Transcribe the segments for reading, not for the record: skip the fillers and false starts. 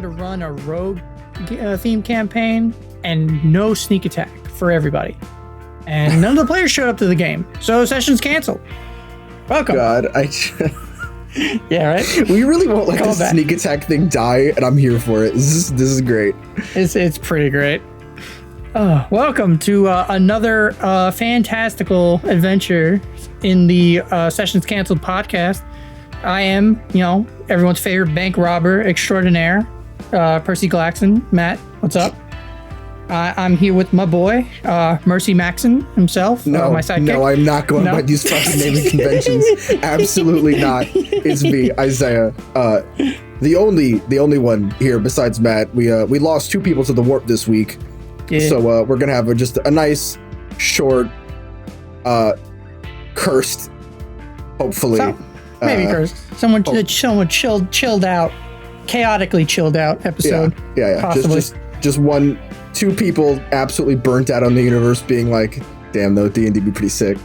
to run a rogue theme campaign and no sneak attack for everybody. And none of the players showed up to the game, so session's canceled. Welcome. God, yeah, right? We really won't let Call the back. sneak attack thing die, and I'm here for it. This is great. It's pretty great. Welcome to another fantastical adventure in the Sessions Canceled podcast. I am, everyone's favorite bank robber extraordinaire, Percy Glaxon. Matt, what's up? I'm here with my boy, Mercy Maxon himself, my sidekick. No, I'm not going by these fucking naming conventions. Absolutely not. It's me, Isaiah. The only one here besides Matt. We lost 2 people to the warp this week. Yeah. So we're gonna have just a nice, short, cursed, hopefully. Maybe cursed. Someone chilled out, chaotically chilled out episode. Yeah. Possibly. Just 2 people absolutely burnt out on the universe, being like, "Damn, though, D&D be pretty sick."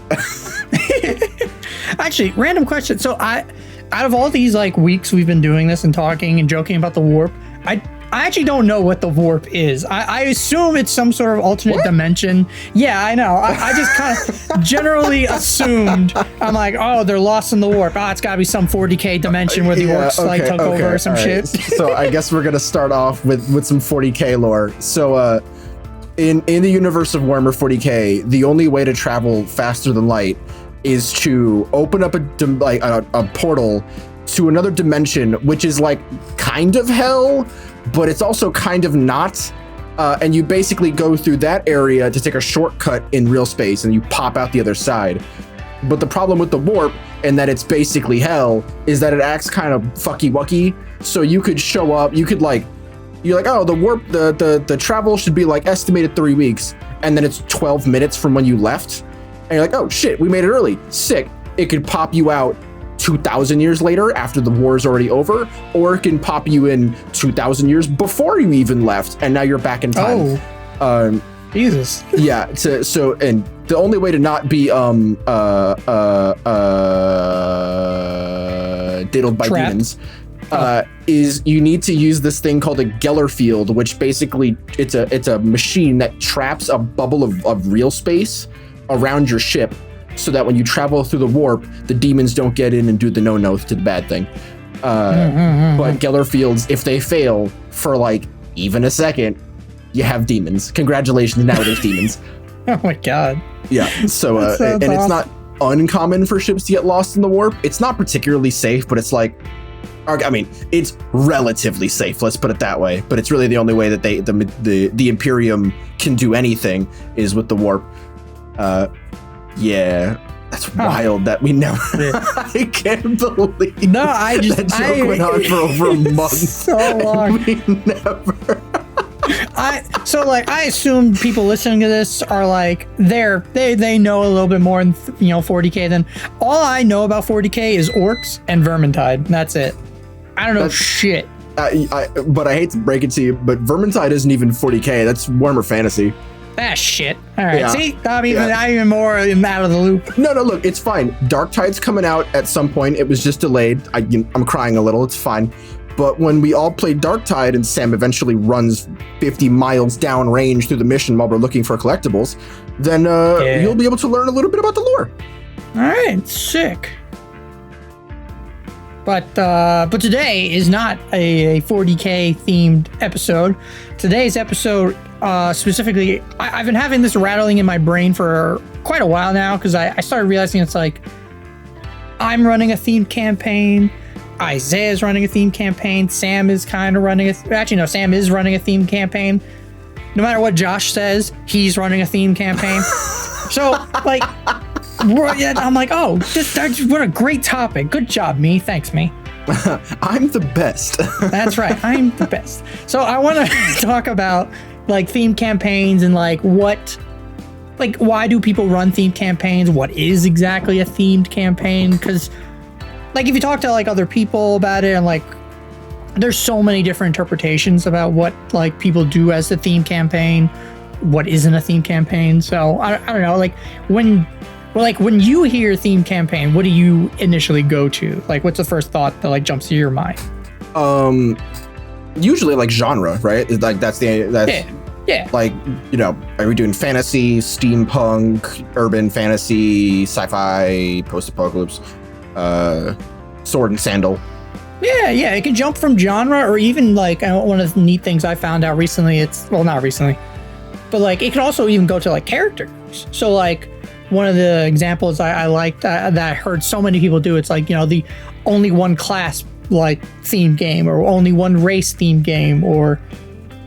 Actually, random question. So out of all these weeks we've been doing this and talking and joking about the warp, I actually don't know what the warp is. I assume it's some sort of alternate dimension. Yeah, I know. I just kind of generally assumed. I'm like, oh, they're lost in the warp. It's got to be some 40k dimension where the orcs took over or some shit. So I guess we're gonna start off with some 40k lore. So in the universe of Warhammer 40k, the only way to travel faster than light is to open up a portal to another dimension, which is kind of hell, but it's also kind of not. And you basically go through that area to take a shortcut in real space, and you pop out the other side. But the problem with the warp, and that it's basically hell, is that it acts kind of fucky-wucky. So you could show up, you're like, oh, the warp, the travel should be estimated 3 weeks, and then it's 12 minutes from when you left. And you're like, oh shit, we made it early. Sick. It could pop you out 2,000 years later after the war is already over, or it can pop you in 2,000 years before you even left, and now you're back in time. Oh, Jesus. Yeah. So, and the only way to not be diddled by trapped. demons is you need to use this thing called a Geller field, which basically it's a machine that traps a bubble of real space around your ship, so that when you travel through the warp, the demons don't get in and do the no to the bad thing. But Geller fields, if they fail for even a second, you have demons. Congratulations, now there's demons. Oh my god. Yeah. So and awesome. it's not uncommon for ships to get lost in the warp. It's not particularly safe, but it's it's relatively safe. Let's put it that way. But it's really the only way that the Imperium can do anything is with the warp. Yeah, that's wild that we never. I can't believe. No, that joke went on for over a month. So long. We never. I assume people listening to this are they know a little bit more than 40k than all I know about 40k is orcs and Vermintide. And that's it. I don't know shit. But I hate to break it to you, but Vermintide isn't even 40k. That's Warhammer Fantasy. Shit. All right. Yeah. See, I'm even more out of the loop. No, look, it's fine. Darktide's coming out at some point. It was just delayed. I'm crying a little. It's fine. But when we all play Darktide and Sam eventually runs 50 miles downrange through the mission while we're looking for collectibles, then you'll be able to learn a little bit about the lore. All right. Sick. But today is not a 40k themed episode. Today's episode specifically, I've been having this rattling in my brain for quite a while now, because I started realizing it's I'm running a themed campaign, Isaiah's running a themed campaign, Sam is kind of running Sam is running a themed campaign. No matter what Josh says, he's running a themed campaign. So I'm like, oh, what a great topic. Good job, me. Thanks, me. I'm the best. That's right. I'm the best. So I want to talk about themed campaigns and why do people run themed campaigns? What is exactly a themed campaign? Because if you talk to other people about it, and there's so many different interpretations about what people do as the theme campaign, what isn't a theme campaign. So I don't know, when you hear theme campaign, what do you initially go to? What's the first thought that jumps to your mind? usually like genre, right? Like that's Yeah. like, you know, are we doing fantasy, steampunk, urban fantasy, sci-fi, post-apocalypse, sword and sandal? Yeah, it can jump from genre, or even like one of the neat things I found out recently, not recently, but like it can also even go to like characters. So like one of the examples I liked that I heard so many people do, it's like, you know, the only one class like theme game, or only one race theme game, or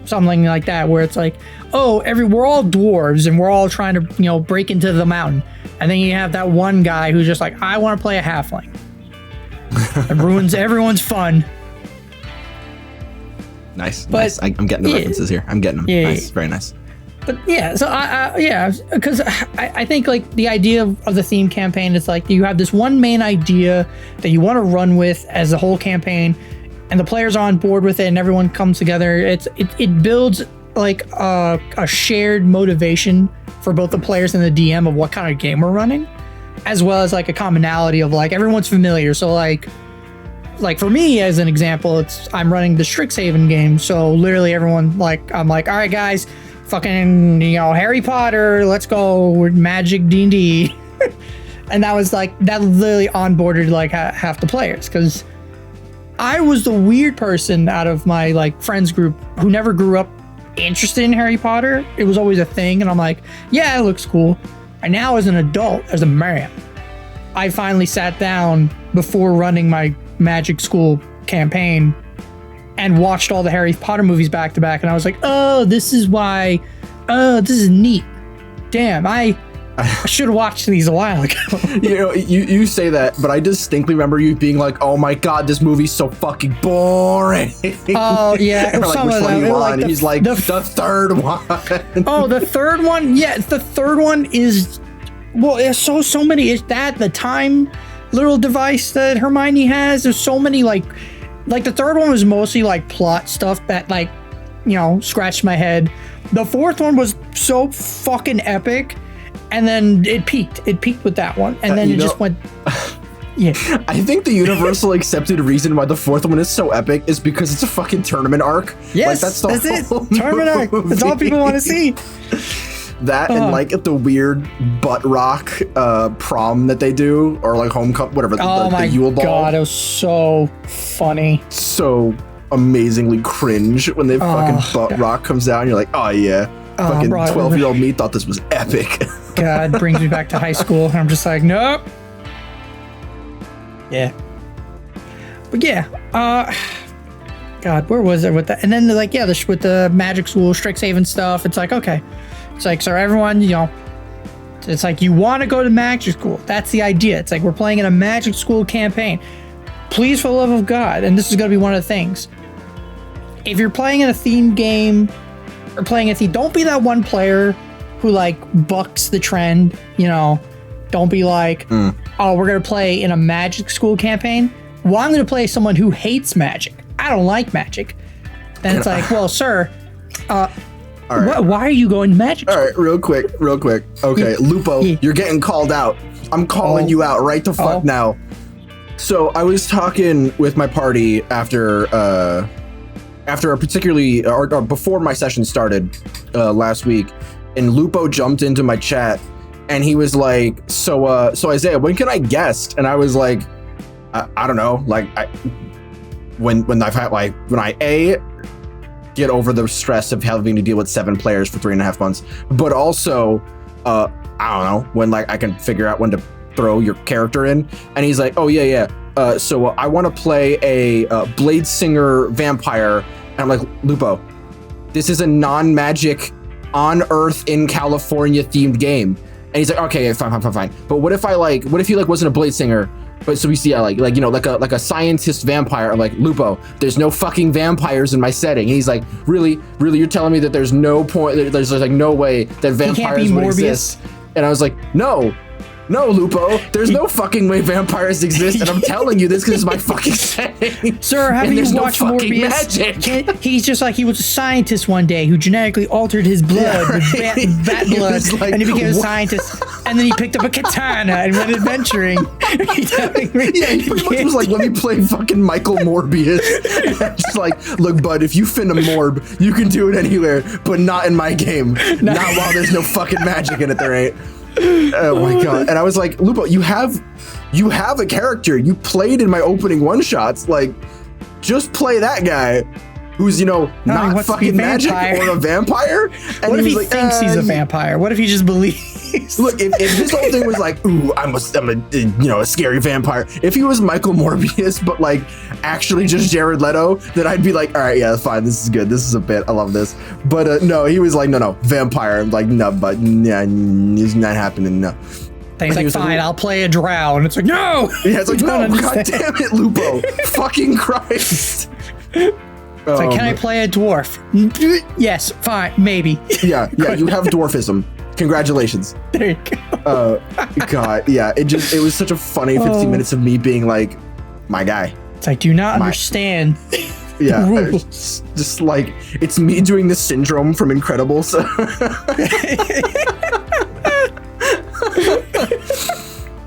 something like that, where it's like, oh, we're all dwarves and we're all trying to, you know, break into the mountain, and then you have that one guy who's just like, I want to play a halfling. It ruins everyone's fun. Nice. I'm getting the references here. I'm getting them. Yeah, nice. Very nice. But yeah, so because I think like the idea of the theme campaign is like you have this one main idea that you want to run with as the whole campaign, and the players are on board with it, and everyone comes together. It builds like a shared motivation for both the players and the DM of what kind of game we're running, as well as like a commonality of like everyone's familiar. So like for me as an example, I'm running the Strixhaven game, so literally everyone I'm like, all right guys, fucking, you know, Harry Potter, let's go, we're Magic D&D. And that was like, that literally onboarded like half the players, because I was the weird person out of my like friends group who never grew up interested in Harry Potter. It was always a thing, and I'm like, yeah, it looks cool. And now as an adult, as a man, I finally sat down before running my Magic School campaign and watched all the Harry Potter movies back to back, and I was like, oh, this is why, this is neat. Damn, I should have watched these a while ago. You know, you say that, but I distinctly remember you being like, oh my god, this movie's so fucking boring. Oh, yeah. Like, some which of one them, you want? like He's like, the third one. Oh, the third one? Yeah, the third one is, well, there's so many. Is that the time little device that Hermione has? There's so many, like the third one was mostly like plot stuff that like, you know, scratched my head. The fourth one was so fucking epic, and then it peaked with that one, and then it just went. Yeah, I think the universal accepted reason why the fourth one is so epic is because it's a fucking tournament arc. Yes, like, that's it. whole Tournament arc. That's all people want to see. That and like the weird butt rock prom that they do, or like homecoming, whatever. The Yule Ball. God, it was so funny. So amazingly cringe when they fucking butt rock comes out, and you're like, oh yeah, fucking 12-year-old me thought this was epic. God, brings me back to high school, and I'm just like, nope. Yeah. But yeah, God, where was it with that? And then like, yeah, with the Magic School, Strixhaven stuff, it's like, okay. It's like, so everyone, you know, it's like you want to go to Magic School. That's the idea. It's like we're playing in a Magic School campaign. Please, for the love of God, and this is going to be one of the things. If you're playing in a theme game or playing a theme, don't be that one player who like bucks the trend, you know. Don't be like, oh, we're going to play in a Magic School campaign. Well, I'm going to play someone who hates Magic. I don't like Magic. Then it's like, well, sir, right. Why are you going to Magic School? All right, real quick. Okay, Lupo, you're getting called out. I'm calling you out right the fuck now. So I was talking with my party after a particularly, or before my session started last week, and Lupo jumped into my chat, and he was like, so Isaiah, when can I guest? And I was like, I don't know, like when I get over the stress of having to deal with 7 players for 3.5 months, but also I don't know, when like I can figure out when to throw your character in. And he's like, oh yeah, so I want to play a Blade Singer vampire. And I'm like, Lupo, this is a non-magic on Earth in California themed game. And he's like, okay, fine. But what if he like wasn't a Blade Singer, but so we see like you know, like a scientist vampire? I'm like, Lupo, there's no fucking vampires in my setting. And he's like, really, you're telling me that there's no point, there's like no way that vampires would exist? And I was like, no, Lupo, there's no fucking way vampires exist, and I'm telling you this because it's my fucking setting. Sir, have you watched Morbius? He's just like, he was a scientist one day who genetically altered his blood with bat blood, like, and he became a scientist. And And then he picked up a katana and went adventuring. Yeah, he pretty much was like, let me play fucking Michael Morbius. Just like, look, bud, if you finna morb, you can do it anywhere, but not in my game. Not while there's no fucking magic in it, there ain't. Oh my god. And I was like, Lupo, you have a character. You played in my opening one-shots. Like, just play that guy who's, not fucking magic or a vampire. And what if he thinks he's a vampire? What if he just believes? Look, if this whole thing was like, ooh, I'm a scary vampire. If he was Michael Morbius, but like actually just Jared Leto, then I'd be like, all right, yeah, fine. This is good. This is a bit. I love this. But no, he was like, no, vampire. I'm like, no, but yeah, it's not happening. No. He's like, fine, I'll play a drow. And it's like, no. Yeah, it's like, no, god damn it, Lupo. Fucking Christ. It's like, can I play a dwarf? Yes, fine, maybe. Yeah, you have dwarfism. Congratulations. There you go. God, yeah, it was such a funny 15 minutes of me being like, my guy. It's like, do you not understand? Yeah, just like, it's me doing the syndrome from Incredibles.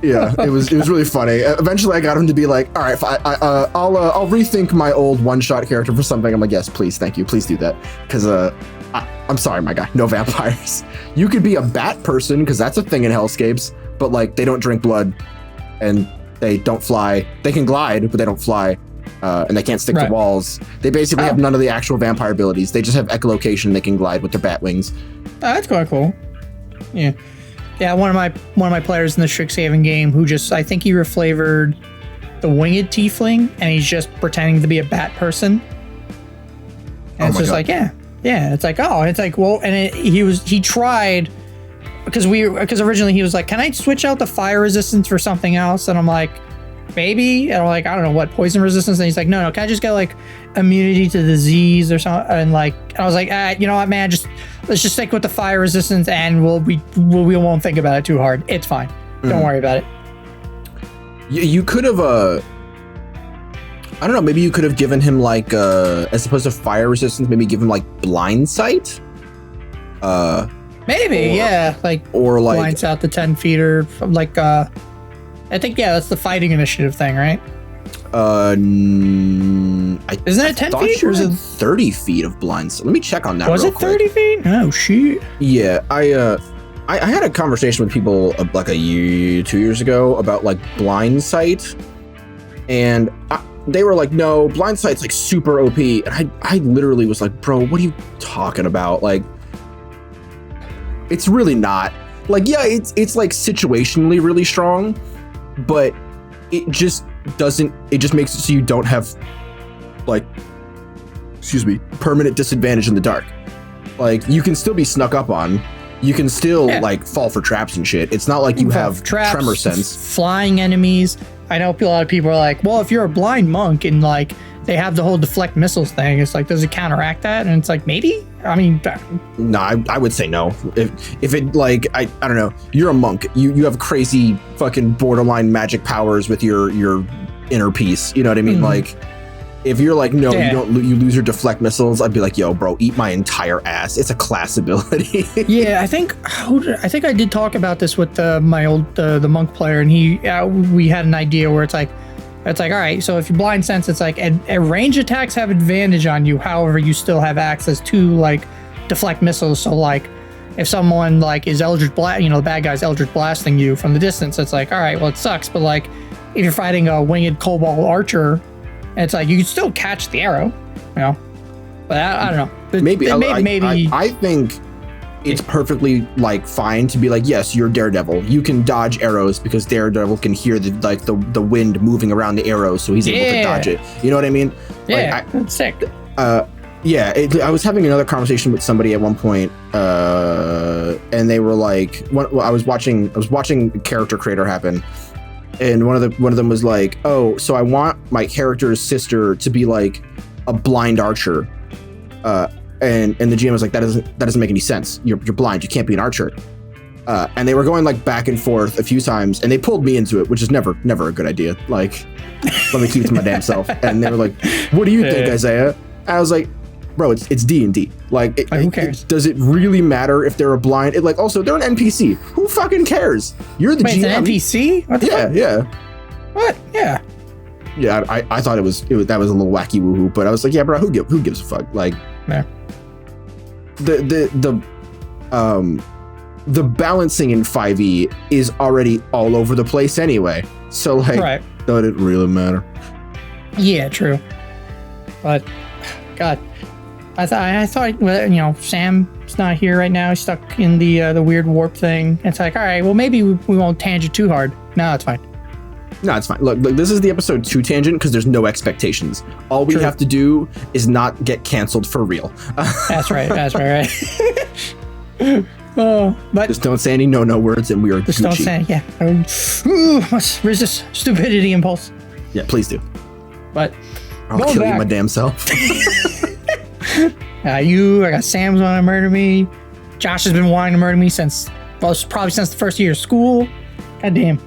Yeah, it was really funny. Eventually, I got him to be like, "All right, I'll rethink my old one-shot character for something." I'm like, "Yes, please, thank you, please do that." Because I'm sorry, my guy, no vampires. You could be a bat person because that's a thing in Hellscapes, but like they don't drink blood, and they don't fly. They can glide, but they don't fly, and they can't stick to walls. They basically have none of the actual vampire abilities. They just have echolocation. They can glide with their bat wings. Oh, that's quite cool. Yeah. Yeah, one of my players in the Strixhaven game who I think he reflavored the winged tiefling, and he's just pretending to be a bat person. And it's just like, yeah, it's like, well, and he tried because originally he was like, can I switch out the fire resistance for something else? And I'm like, maybe. And I'm like, I don't know what, poison resistance. And he's like, no, can I just get like immunity to disease or something? And like, I was like, you know what, man, let's just stick with the fire resistance, and we won't think about it too hard. It's fine. Don't worry about it. You could have I don't know, maybe you could have given him like as opposed to fire resistance, maybe give him like blind sight. Maybe, or like blind sight to 10 feet or like I think that's the fighting initiative thing, right? Isn't it 10 feet or is it 30 feet of blinds? Let me check on that. Was it 30 feet? Oh shit. Yeah, I had a conversation with people like 2 years ago about like blind sight, and they were like, "No, blind sight's like super OP," and I literally was like, "Bro, what are you talking about? Like, it's really not. Like, yeah, it's like situationally really strong, but it just makes it so you don't have like, permanent disadvantage in the dark. Like, you can still be snuck up on. You can still like fall for traps and shit. It's not like you have traps, tremor sense. Flying enemies. I know a lot of people are like, well, if you're a blind monk and like they have the whole deflect missiles thing, it's like, does it counteract that? And it's like, maybe. I mean, no, I would say no. If it like, I don't know, you're a monk. You have crazy fucking borderline magic powers with your inner peace. You know what I mean? Like, if you're like, no, you lose your deflect missiles, I'd be like, yo, bro, eat my entire ass. It's a class ability. Yeah, I think I did talk about this with my old the monk player, and we had an idea where it's like, all right, so if you blind sense, it's like range attacks have advantage on you. However, you still have access to like deflect missiles. So like, if someone like is Eldritch Blast, the bad guy's Eldritch Blasting you from the distance, it's like, all right, well, it sucks. But like, if you're fighting a winged cobalt archer, it's like you can still catch the arrow, But I don't know. Maybe I think it's perfectly like fine to be like, yes, you're Daredevil. You can dodge arrows because Daredevil can hear the wind moving around the arrows, so he's able to dodge it. You know what I mean? Yeah, that's sick. I was having another conversation with somebody at one point, and they were like, I was watching a character creator happen. And one of them was like, oh, so I want my character's sister to be like a blind archer. And the GM was like, that doesn't make any sense. You're blind. You can't be an archer. And they were going like back and forth a few times, and they pulled me into it, which is never a good idea. Like, let me keep it to my damn self. And they were like, what do you think, Isaiah? I was like, bro, it's D&D. Like, who cares? Does it really matter if they're a blind? Like, also, they're an NPC. Who fucking cares? You're the Wait, GM. it's an NPC? What the fuck? Yeah. What? Yeah. Yeah, I thought it was that was a little wacky woohoo, but I was like, yeah, bro, who gives a fuck? Like, yeah. The balancing in 5e is already all over the place anyway. So like, right. Does it really matter? Yeah, true. But God, I thought well, Sam's not here right now. He's stuck in the weird warp thing. It's like, all right, well maybe we won't tangent too hard. No, it's fine. No, it's fine. Look, this is the episode 2 tangent because there's no expectations. All we have to do is not get canceled for real. That's right. Oh, but just don't say any no words, and we are just Gucci. Don't say, yeah. Must resist stupidity impulse. Yeah, please do. But I'll kill you my damn self. I got Sam's wanting to murder me. Josh has been wanting to murder me probably since the first year of school. God damn.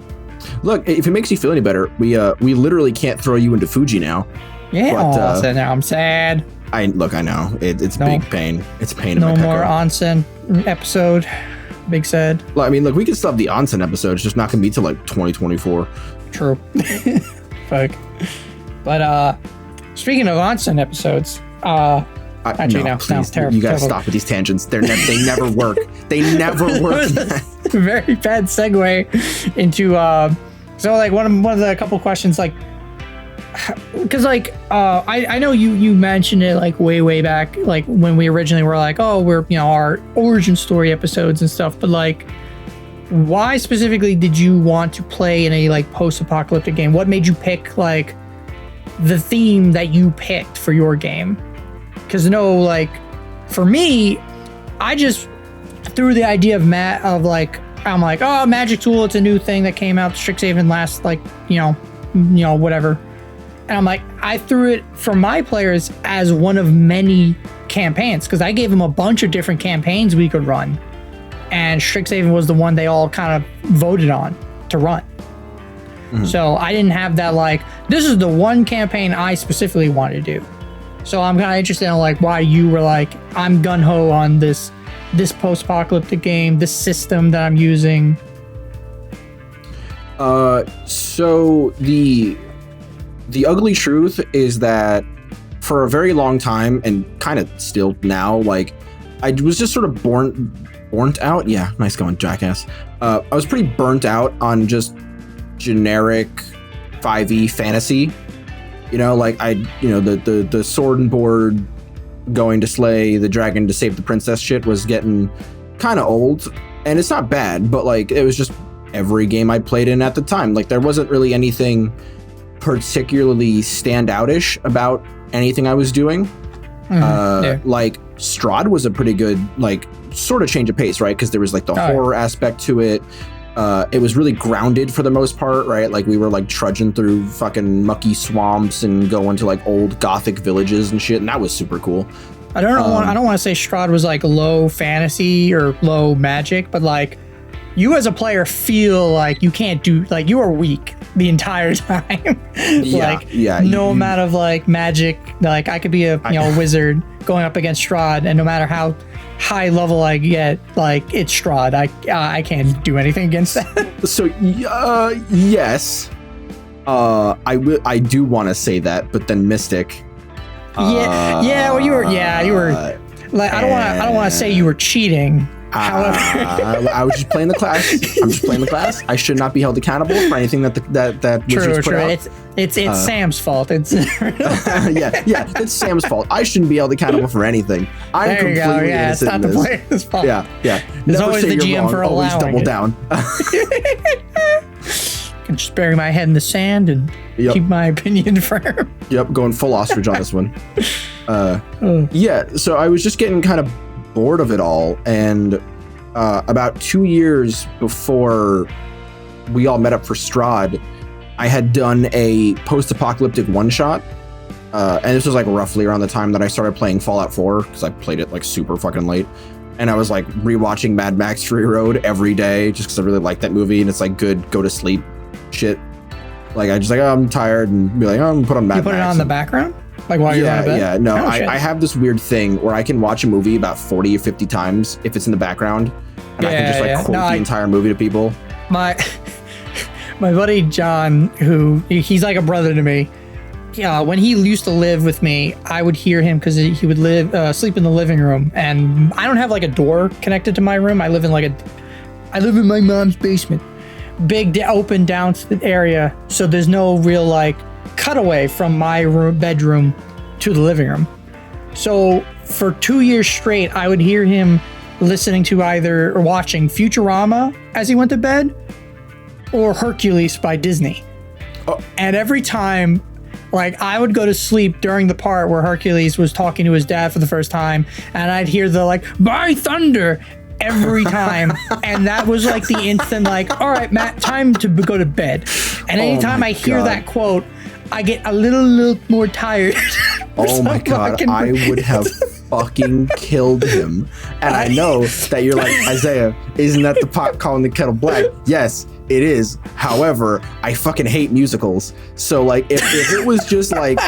Look, if it makes you feel any better, we literally can't throw you into Fuji now. Yeah, but, so now I'm sad. I know it's big pain. It's pain. No in my more onsen episode. Big sad. Well, I mean, look, we can still have the onsen episode. It's just not gonna be till like 2024. True. Fuck. But speaking of onsen episodes, actually no, terrible. You gotta stop with these tangents. They never work. They never work. Very bad segue into so like one of the couple questions, like, because like I know you mentioned it like way back, like when we originally were like, oh, we're our origin story episodes and stuff, but like, why specifically did you want to play in a like post-apocalyptic game? What made you pick like the theme that you picked for your game? Because like for me, I just threw the idea of like, I'm like, oh, Magic Tool, it's a new thing that came out. Strixhaven last like whatever. And I'm like, I threw it for my players as one of many campaigns because I gave them a bunch of different campaigns we could run. And Strixhaven was the one they all kind of voted on to run. Mm-hmm. So I didn't have that like, this is the one campaign I specifically wanted to do. So I'm kind of interested in like why you were like, I'm gung-ho on this post-apocalyptic game, this system that I'm using. So the ugly truth is that for a very long time, and kind of still now, like I was just sort of burnt out. Yeah, nice going, jackass. I was pretty burnt out on just generic 5e fantasy. Like the sword and board going to slay the dragon to save the princess shit was getting kind of old, and it's not bad, but like it was just every game I played in at the time. Like there wasn't really anything particularly standoutish about anything I was doing. Like Strahd was a pretty good like sort of change of pace, right? Because there was like the horror aspect to it. It was really grounded for the most part, right? Like we were like trudging through fucking mucky swamps and going to like old gothic villages and shit, and that was super cool. I don't want to say Strahd was like low fantasy or low magic, but like you as a player feel like you can't do, like you are weak the entire time. No amount of like magic, like I could be a wizard going up against Strahd, and no matter how high level I get, like it's Strahd, I can't do anything against that. So yes, I do want to say that, but then Mystic. Well, you were like, I don't want to say you were cheating. However, I was just playing the class. I'm just playing the class. I should not be held accountable for anything that wizards put out. It's Sam's fault. It's it's Sam's fault. I shouldn't be held accountable for anything. I'm completely innocent. It's not the player's fault. Yeah. There's always the GM wrong, for allowing always double it. Down. I can just bury my head in the sand and keep my opinion firm. Yep, going full ostrich on this one. So I was just getting kind of bored of it all, and about 2 years before we all met up for Strahd, I had done a post-apocalyptic one-shot, and this was like roughly around the time that I started playing Fallout 4, because I played it like super fucking late, and I was like rewatching Mad Max Fury Road every day just because I really liked that movie, and it's like good go to sleep shit. Like I just like, oh, I'm tired, and be like, oh, I'm gonna put on Mad Max. You put it on the background? Like while you're going to bed? Yeah, no, Oh, shit. I have this weird thing where I can watch a movie about 40 or 50 times if it's in the background, and I can just like quote the entire movie to people. My buddy John, he's like a brother to me. When he used to live with me, I would hear him because he would sleep in the living room, and I don't have like a door connected to my room. I live in my mom's basement, big open down area, so there's no real like cutaway from my bedroom to the living room. So for 2 years straight, I would hear him listening to or watching Futurama as he went to bed, or Hercules by Disney. Oh. And every time, like, I would go to sleep during the part where Hercules was talking to his dad for the first time, and I'd hear the like, by thunder, every time. And that was like the instant, like, all right, Matt, time to go to bed. And anytime I hear that quote, I get a little more tired. Oh my God, I would have fucking killed him. And I know that you're like, Isaiah, isn't that the pot calling the kettle black? Yes, it is. However, I fucking hate musicals. So like, if it was just like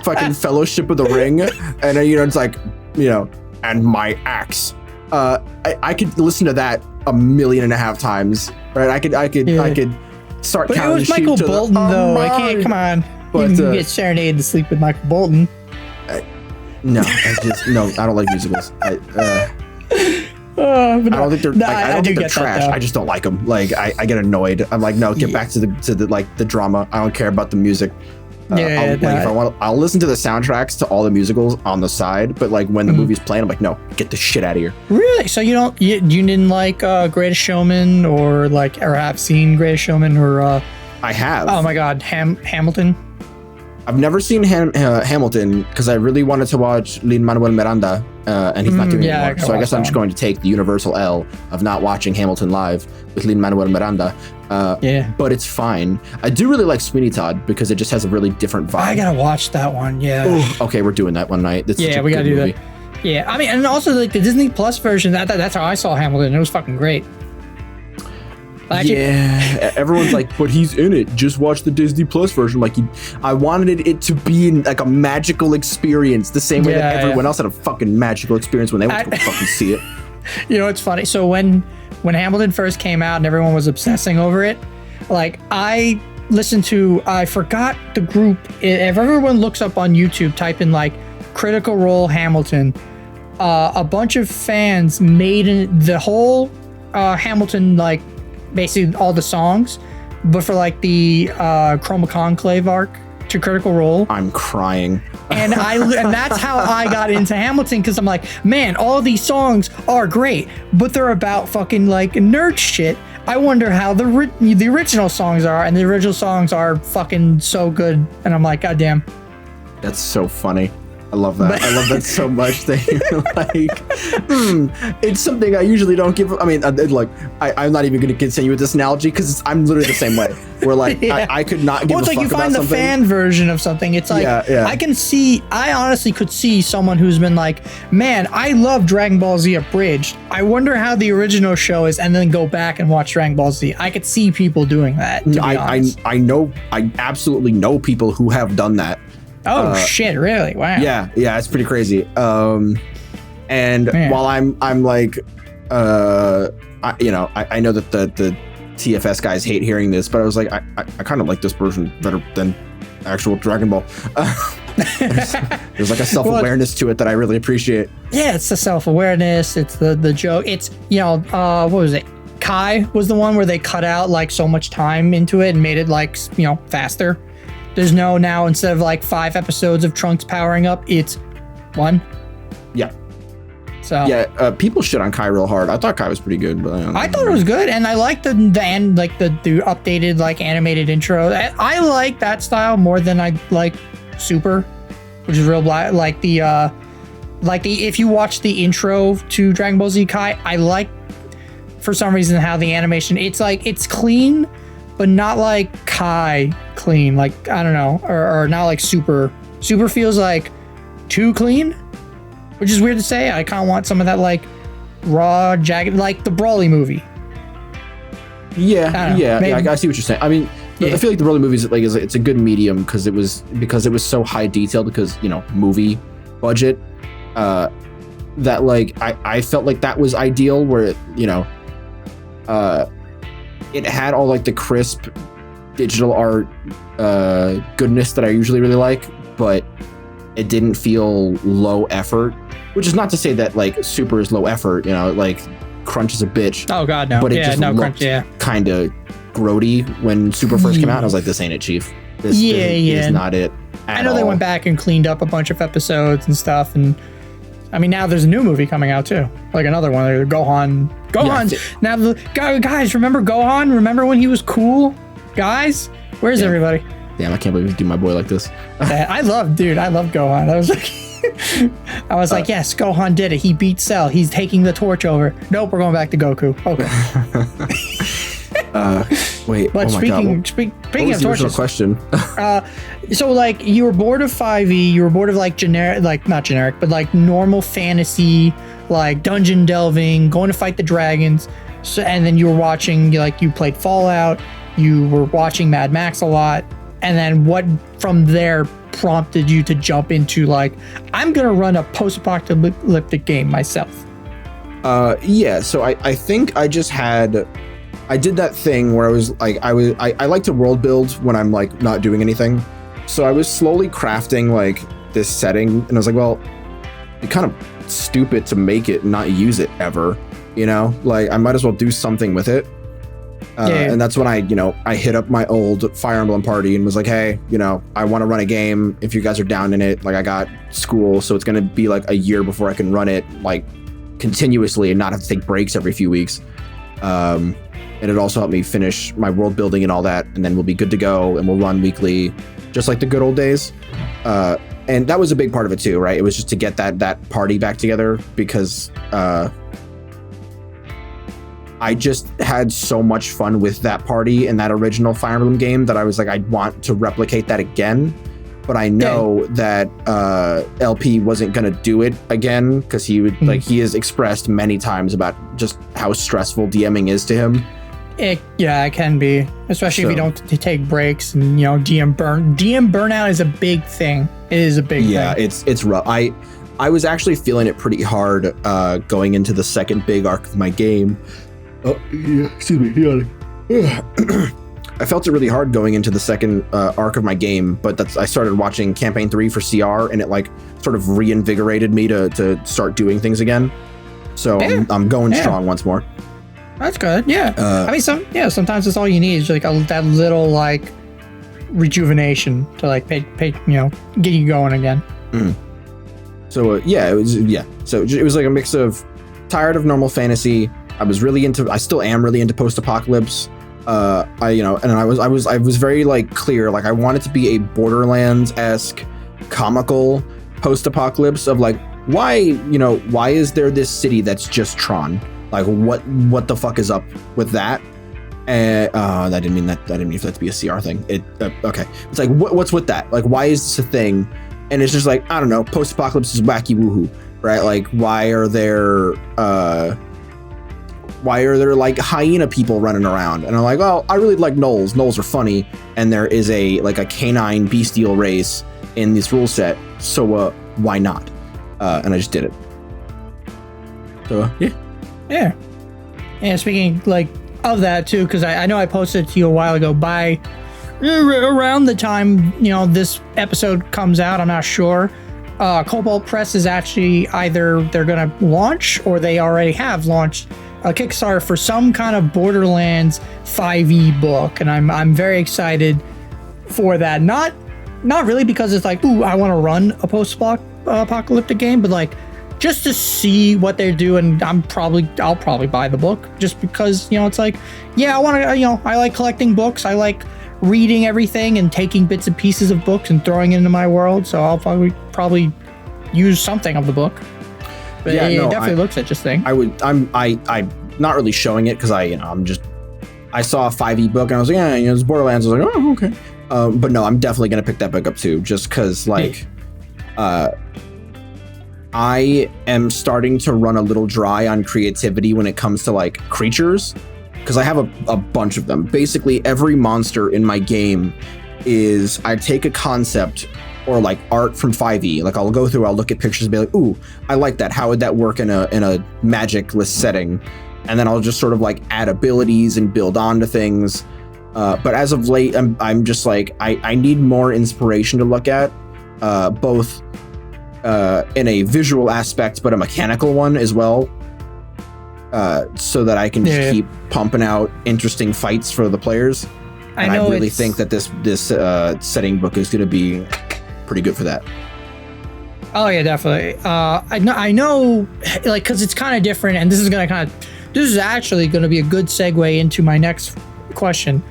fucking Fellowship of the Ring, and it's like, and my axe, I could listen to that 1.5 million times, right? I could start but counting. It was Michael Bolton though. I can't. Come on. But you can get serenaded to sleep with Michael Bolton. No, I don't like musicals. I don't think they're. I don't think they're trash. I just don't like them. Like I get annoyed. I'm like, no, get back to the drama. I don't care about the music. If I want, I'll listen to the soundtracks to all the musicals on the side. But like when the movie's playing, I'm like, no, get the shit out of here. Really? So you didn't like Greatest Showman or have seen Greatest Showman or? I have. Oh my God, Hamilton. I've never seen Hamilton because I really wanted to watch Lin-Manuel Miranda, and he's not doing it anymore. So I guess I'm just going to take the universal L of not watching Hamilton live with Lin-Manuel Miranda. But it's fine. I do really like Sweeney Todd because it just has a really different vibe. I gotta watch that one. Yeah. Ooh, okay, we're doing that one night. That's we gotta do that. Yeah, I mean, and also like the Disney Plus version. That's how I saw Hamilton. It was fucking great. Everyone's like, but he's in it. Just watch the Disney Plus version. Like, I wanted it to be like a magical experience, the same way that everyone else had a fucking magical experience when they went to go fucking see it. It's funny. So when Hamilton first came out and everyone was obsessing over it, like I listened to, I forgot the group. If everyone looks up on YouTube, type in like Critical Role Hamilton, a bunch of fans made the whole Hamilton like. Basically all the songs, but for like the Chroma Conclave arc to Critical Role. I'm crying. And that's how I got into Hamilton, because I'm like, man, all these songs are great, but they're about fucking like nerd shit. I wonder how the original songs are, and the original songs are fucking so good. And I'm like, God damn. That's so funny. I love that. I love that so much that you're like, it's something I usually don't give. I mean, I'm not even going to continue with this analogy because I'm literally the same way. Where like, I could not give a fuck about something. Well, it's like you find the fan version of something. It's like, I honestly could see someone who's been like, man, I love Dragon Ball Z Abridged. I wonder how the original show is, and then go back and watch Dragon Ball Z. I could see people doing that. I absolutely know people who have done that. Oh shit! Really? Wow. Yeah, it's pretty crazy. And while I'm like, I know that the TFS guys hate hearing this, but I was like, I kind of like this version better than actual Dragon Ball. There's like a self-awareness to it that I really appreciate. Yeah, it's the self-awareness. It's the joke. It's what was it? Kai was the one where they cut out like so much time into it and made it like faster. There's now instead of like 5 episodes of Trunks powering up, it's 1. Yeah. So people shit on Kai real hard. I thought Kai was pretty good, but I thought it was good, and I liked the updated like animated intro. I like that style more than I like Super, which is real black. Like the if you watch the intro to Dragon Ball Z Kai, I like for some reason how the animation it's clean. But not like Kai clean, like I don't know, or not like Super. Super feels like too clean, which is weird to say. I kind of want some of that like raw, jagged, like the Brawly movie. I see what you're saying. I mean, I feel like the Broly movies like it's a good medium because it was so high detailed because movie budget that like I felt like that was ideal where it had all like the crisp digital art goodness that I usually really like, but it didn't feel low effort, which is not to say that like Super is low effort, like Crunch is a bitch. Oh god, no. But it just looked kind of grody when Super first came out. I was like, this ain't it, Chief. This is not it at I know all. they went back and cleaned up a bunch of episodes and stuff, and I mean now there's a new movie coming out too, like another one. Gohan. Now guys, remember Gohan? Remember when he was cool? Guys, where's everybody? Damn, I can't believe you do my boy like this. I love Gohan. I was like, yes, Gohan did it. He beat Cell. He's taking the torch over. Nope, we're going back to Goku. Okay. Wait. But speaking of torches, question. So like you were bored of 5e, you were bored of like not generic, but like normal fantasy, like dungeon delving, going to fight the dragons. So and then you were watching, like you played Fallout, you were watching Mad Max a lot, and then what from there prompted you to jump into like, I'm gonna run a post-apocalyptic game myself? So I think I did that thing where I was like, I like to world build when I'm like not doing anything. So I was slowly crafting like this setting, and I was like, well, it's kind of stupid to make it and not use it ever, like I might as well do something with it. And that's when I hit up my old Fire Emblem party and was like, hey, I want to run a game. If you guys are down in it, like I got school, so it's going to be like a year before I can run it like continuously and not have to take breaks every few weeks. And it also helped me finish my world building and all that. And then we'll be good to go and we'll run weekly, just like the good old days. And that was a big part of it too, right? It was just to get that party back together because, I just had so much fun with that party and that original Fire Emblem game that I was like, I want to replicate that again. But I know that LP wasn't going to do it again because he would he has expressed many times about just how stressful DMing is to him. It can be, especially if you don't take breaks and DM burnout is a big thing. It is a big thing. Yeah, it's rough. I was actually feeling it pretty hard going into the second big arc of my game. Oh, yeah, excuse me. I felt it really hard going into the second arc of my game, but I started watching Campaign 3 for CR, and it like sort of reinvigorated me to start doing things again. So I'm going strong once more. That's good. Yeah. I mean, sometimes that's all you need is like that little like rejuvenation to like get you going again. So So it was like a mix of tired of normal fantasy. I still am really into post-apocalypse. I was very like clear, like I want it to be a Borderlands-esque comical post-apocalypse of like, why is there this city that's just Tron? Like what the fuck is up with that? And I didn't mean for that to be a CR thing. Okay. It's like what's with that? Like why is this a thing? And it's just like, I don't know, post-apocalypse is wacky woohoo, right? Like why are there like hyena people running around? And I'm like, well, I really like gnolls. Gnolls are funny, and there is a canine bestial race in this rule set. So why not? And I just did it. So yeah. And speaking like of that too, because I know I posted it to you a while ago. By around the time this episode comes out, I'm not sure. Cobalt Press is actually either they're gonna launch or they already have launched a Kickstarter for some kind of Borderlands 5e book, and I'm very excited for that. Not really because it's like, ooh, I want to run a post-apocalyptic game, but like just to see what they're doing. I'll probably buy the book just because it's like, yeah, I want to I like collecting books. I like reading everything and taking bits and pieces of books and throwing it into my world. So I'll probably use something of the book. But it definitely looks interesting. I'm not really showing it because I saw a 5e book and I was like, yeah, it's Borderlands. I was like, oh, okay. But no, I'm definitely gonna pick that book up too, just because like, I am starting to run a little dry on creativity when it comes to like creatures. because I have a bunch of them. Basically, every monster in my game is I take a concept or like art from 5e. Like I'll go through, I'll look at pictures and be like, ooh, I like that. How would that work in a magic-less setting? And then I'll just sort of like add abilities and build onto things. But as of late, I'm just like, I need more inspiration to look at, both in a visual aspect, but a mechanical one as well. So that I can just keep pumping out interesting fights for the players. And I really think that this setting book is going to be pretty good for that. Oh yeah, definitely. I know, like, because it's kind of different, and this is actually going to be a good segue into my next question.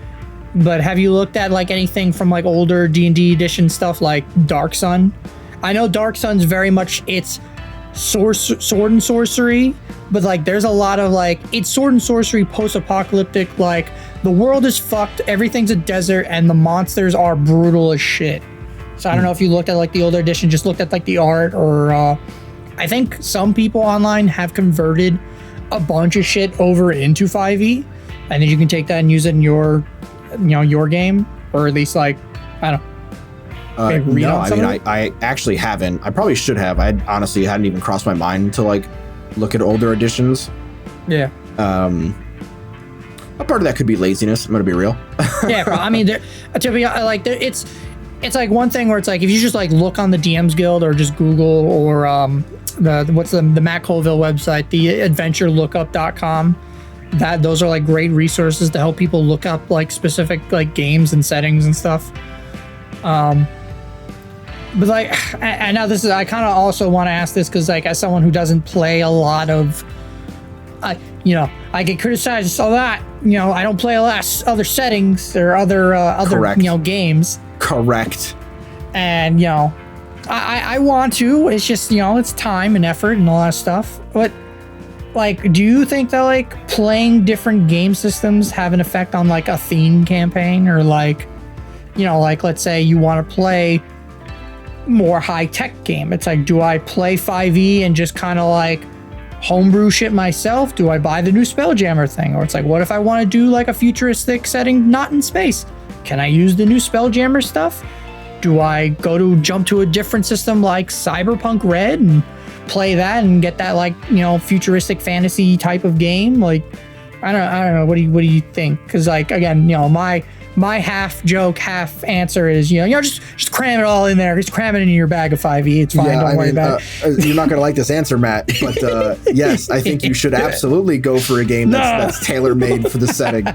But have you looked at like anything from like older D&D edition stuff like Dark Sun? I know Dark Sun's very much it's sword and sorcery, but like there's a lot of like it's sword and sorcery post-apocalyptic, like the world is fucked, everything's a desert, and the monsters are brutal as shit. So I don't know if you looked at like the older edition, just looked at like the art, or I think some people online have converted a bunch of shit over into 5e, and then you can take that and use it in your game, or at least like I don't know. No, I mean, I actually haven't. I probably should have. I honestly hadn't even crossed my mind to like look at older editions. Yeah. A part of that could be laziness. I'm gonna be real. Yeah, I mean, to be like, it's like one thing where it's like if you just like look on the DMs Guild or just Google or the Matt Colville website, the adventurelookup.com. Those are like great resources to help people look up like specific like games and settings and stuff. But like, and now this is, I kind of also want to ask this because like as someone who doesn't play a lot of, I get criticized a lot. I don't play a lot of other settings or other games. Correct. And I want to. It's just it's time and effort and a lot of stuff. But like, do you think that like playing different game systems have an effect on like a theme campaign, or like, like let's say you want to play more high-tech game. It's like, do I play 5e and just kind of like homebrew shit myself? Do I buy the new Spelljammer thing? Or it's like, what if I want to do like a futuristic setting not in space? Can I use the new Spelljammer stuff? Do I jump to a different system like Cyberpunk Red and play that and get that like, futuristic fantasy type of game? Like, I don't know. What do you think? Because like, again, my half joke, half answer is, just cram it all in there. Just cram it into your bag of 5e. It's fine. Don't worry about it. You're not going to like this answer, Matt, but yes, I think you should absolutely go for a game that's tailor-made for the setting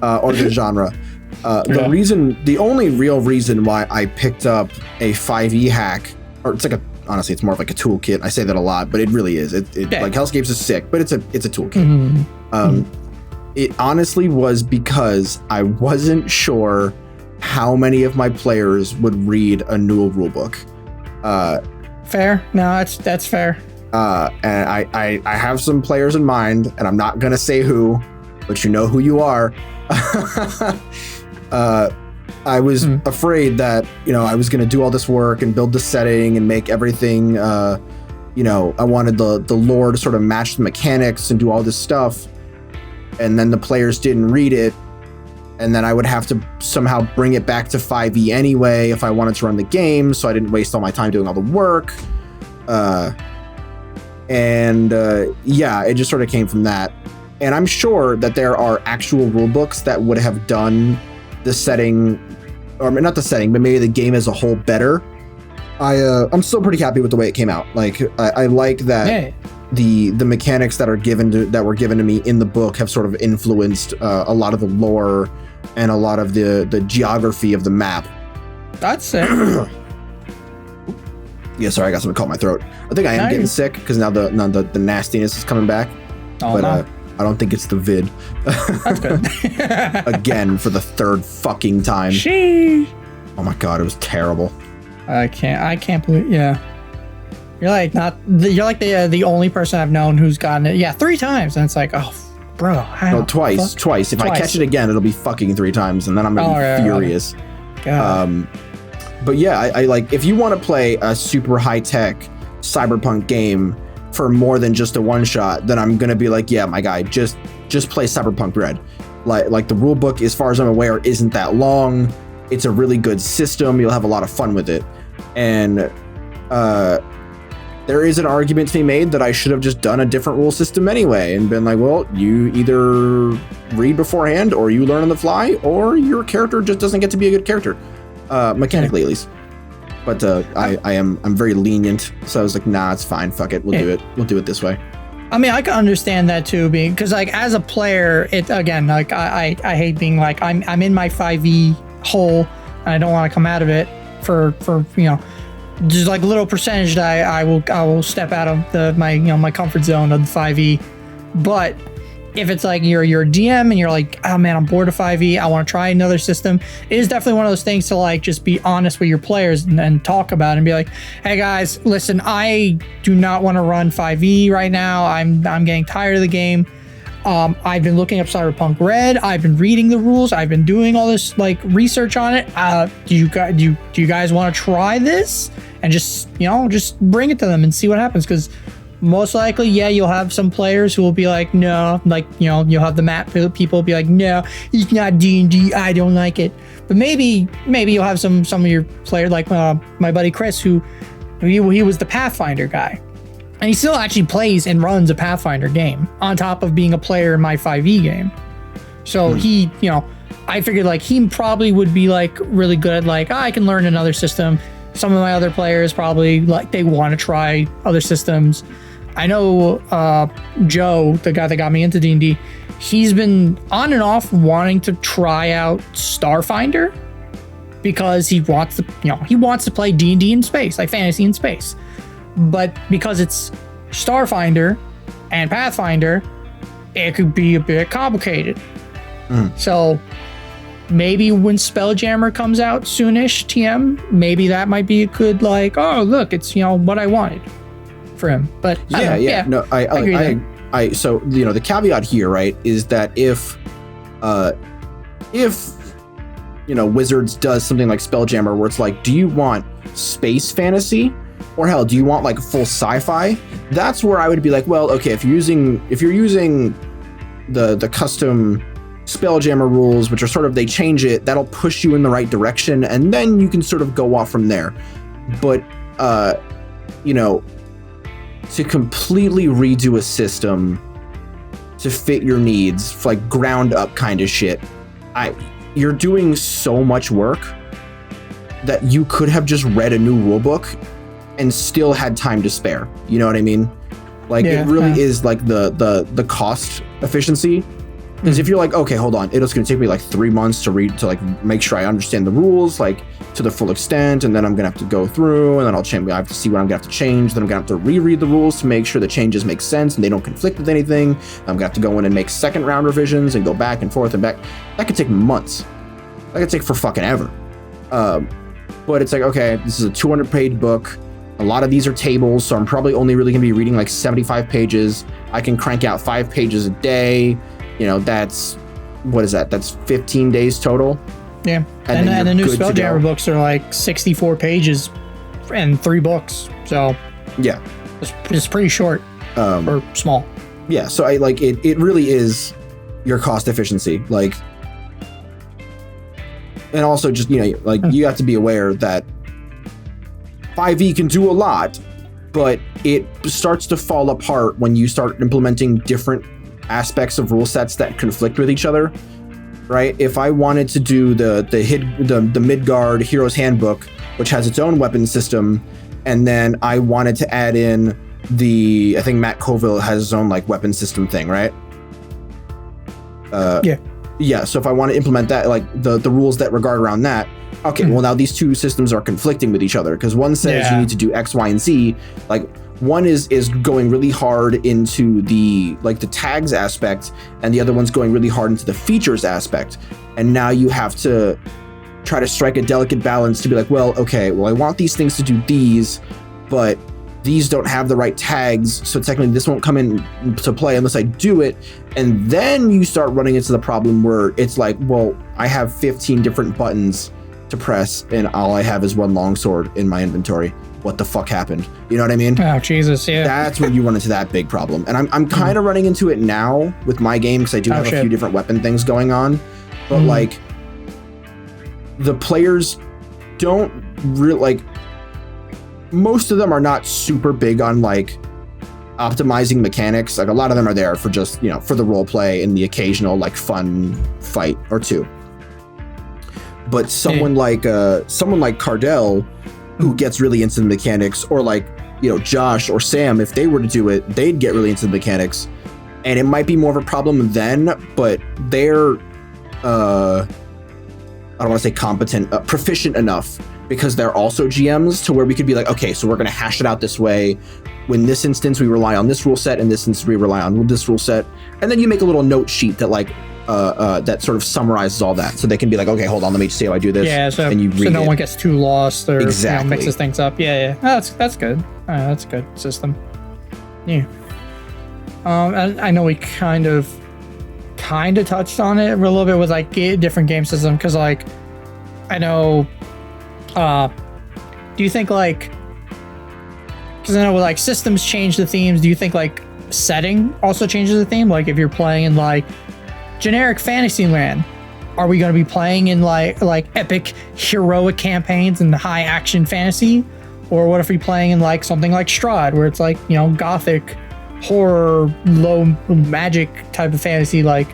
or the genre. The only real reason why I picked up a 5e hack, or it's like honestly, it's more of like a toolkit. I say that a lot, but it really is. Like Hellscapes is sick, but it's a toolkit. It honestly was because I wasn't sure how many of my players would read a new rulebook. Fair. No, that's fair. And I have some players in mind, and I'm not gonna say who, but you know who you are. I was afraid that I was gonna do all this work and build the setting and make everything. I wanted the lore to sort of match the mechanics and do all this stuff. And then the players didn't read it, and then I would have to somehow bring it back to 5e anyway if I wanted to run the game, so I didn't waste all my time doing all the work. It just sort of came from that. And I'm sure that there are actual rule books that would have done the setting, or not the setting, but maybe the game as a whole better. I'm still pretty happy with the way it came out. Like I like that. Yeah. The mechanics that were given to me in the book have sort of influenced a lot of the lore and a lot of the geography of the map. That's it. Yeah, sorry, I got something caught in my throat. I think I am getting sick because now the nastiness is coming back. Oh, but I don't think it's the vid. That's good. Again, for the third fucking time. Sheesh. Oh my god, it was terrible. I can't believe. Yeah. You're like the only person I've known who's gotten it. Yeah, 3 times, and it's like, oh, bro. No, twice. If I catch it again, it'll be fucking 3 times, and then I'm gonna be furious. God. But yeah, I like if you want to play a super high tech cyberpunk game for more than just a one shot, then I'm gonna be like, yeah, my guy, just play Cyberpunk Red. Like the rule book, as far as I'm aware, isn't that long. It's a really good system. You'll have a lot of fun with it. And there is an argument to be made that I should have just done a different rule system anyway and been like, well, you either read beforehand or you learn on the fly, or your character just doesn't get to be a good character, mechanically at least. But I'm very lenient, so I was like, nah, it's fine. Fuck it, we'll do it. We'll do it this way. I mean, I can understand that too, being because like as a player, it again, like I hate being like I'm in my 5e hole and I don't want to come out of it for just like a little percentage that I will step out of my comfort zone of the 5e. But if it's like you're a DM and you're like, oh man, I'm bored of 5e, I want to try another system, it is definitely one of those things to like just be honest with your players and talk about it and be like, hey guys, listen, I do not want to run 5e right now. I'm getting tired of the game. I've been looking up Cyberpunk Red. I've been reading the rules. I've been doing all this like research on it. Do you guys want to try this? And just bring it to them and see what happens. Because most likely, yeah, you'll have some players who will be like, no, like, you'll have the map people be like, no, it's not D&D, I don't like it. But maybe you'll have some of your players, like my buddy Chris, he was the Pathfinder guy. And he still actually plays and runs a Pathfinder game on top of being a player in my 5e game. So he, I figured like he probably would be like really good at like, I can learn another system. Some of my other players probably like they want to try other systems. I know Joe, the guy that got me into D&D, he's been on and off wanting to try out Starfinder because he wants to play D&D in space, like fantasy in space. But because it's Starfinder and Pathfinder, it could be a bit complicated. So maybe when Spelljammer comes out soonish, TM, maybe that might be a good like, oh look, it's what I wanted for him. But no, I so the caveat here, right, is that if Wizards does something like Spelljammer where it's like, do you want space fantasy or hell do you want like full sci-fi? That's where I would be like, well, okay, if you're using the custom Spelljammer rules, which are sort of, they change it, that'll push you in the right direction, and then you can sort of go off from there. But to completely redo a system to fit your needs, like ground up kind of shit, you're doing so much work that you could have just read a new rule book and still had time to spare. You know what I mean? Like it really is like the cost efficiency. Because if you're like, okay, hold on, it's going to take me like 3 months to read, to like make sure I understand the rules like to the full extent, and then I'm going to have to go through, and then I have to see what I'm going to have to change, then I'm going to have to reread the rules to make sure the changes make sense and they don't conflict with anything. I'm going to have to go in and make second round revisions and go back and forth and back. That could take months. That could take for fucking ever. But it's like, okay, this is a 200-page book. A lot of these are tables, so I'm probably only really going to be reading like 75 pages. I can crank out 5 pages a day. That's, what is that? That's 15 days total. Yeah. And the new Spelljammer books are like 64 pages and 3 books. So yeah, it's pretty short or small. Yeah. So I like it. It really is your cost efficiency. Like, and also just, you have to be aware that 5e can do a lot, but it starts to fall apart when you start implementing different aspects of rule sets that conflict with each other, right? If I wanted to do the Midgard Hero's Handbook, which has its own weapon system, and then I wanted to add in I think Matt Colville has his own like weapon system thing, right? Yeah. So if I want to implement that, like the rules that regard around that, okay, well now these two systems are conflicting with each other because one says you need to do X, Y, and Z. Like one is going really hard into the tags aspect, and the other one's going really hard into the features aspect. And now you have to try to strike a delicate balance to be like, well, okay, well I want these things to do these, but these don't have the right tags, so technically this won't come into play unless I do it. And then you start running into the problem where it's like, well, I have 15 different buttons to press, and all I have is one longsword in my inventory. What the fuck happened? You know what I mean? Oh, Jesus, yeah. That's when you run into that big problem. And I'm kind of running into it now with my game because I do have a few different weapon things going on. But like, the players don't really like. Most of them are not super big on like optimizing mechanics. Like a lot of them are there for just, you know, for the role play and the occasional like fun fight or two. But someone like Cardell, who gets really into the mechanics, or like, you know, Josh or Sam, if they were to do it, they'd get really into the mechanics. And it might be more of a problem then, but they're I don't want to say competent, proficient enough, because they're also GMs, to where we could be like, okay, so we're going to hash it out this way. In this instance, we rely on this rule set. In this instance, we rely on this rule set. And then you make a little note sheet that like, that sort of summarizes all that. So they can be like, okay, hold on, let me see how I do this. Yeah, so, and you read no one gets too lost or exactly. Mixes things up. Yeah. Oh, that's good. That's a good system. Yeah. I know we kind of touched on it a little bit with like different game system, because like I know do you think like, because I know like systems change the themes, do you think like setting also changes the theme? Like if you're playing in like generic Fantasyland, are we going to be playing in like epic heroic campaigns and high action fantasy? Or what if we're playing in like something like Strahd, where it's like, you know, gothic horror, low magic type of fantasy? Like,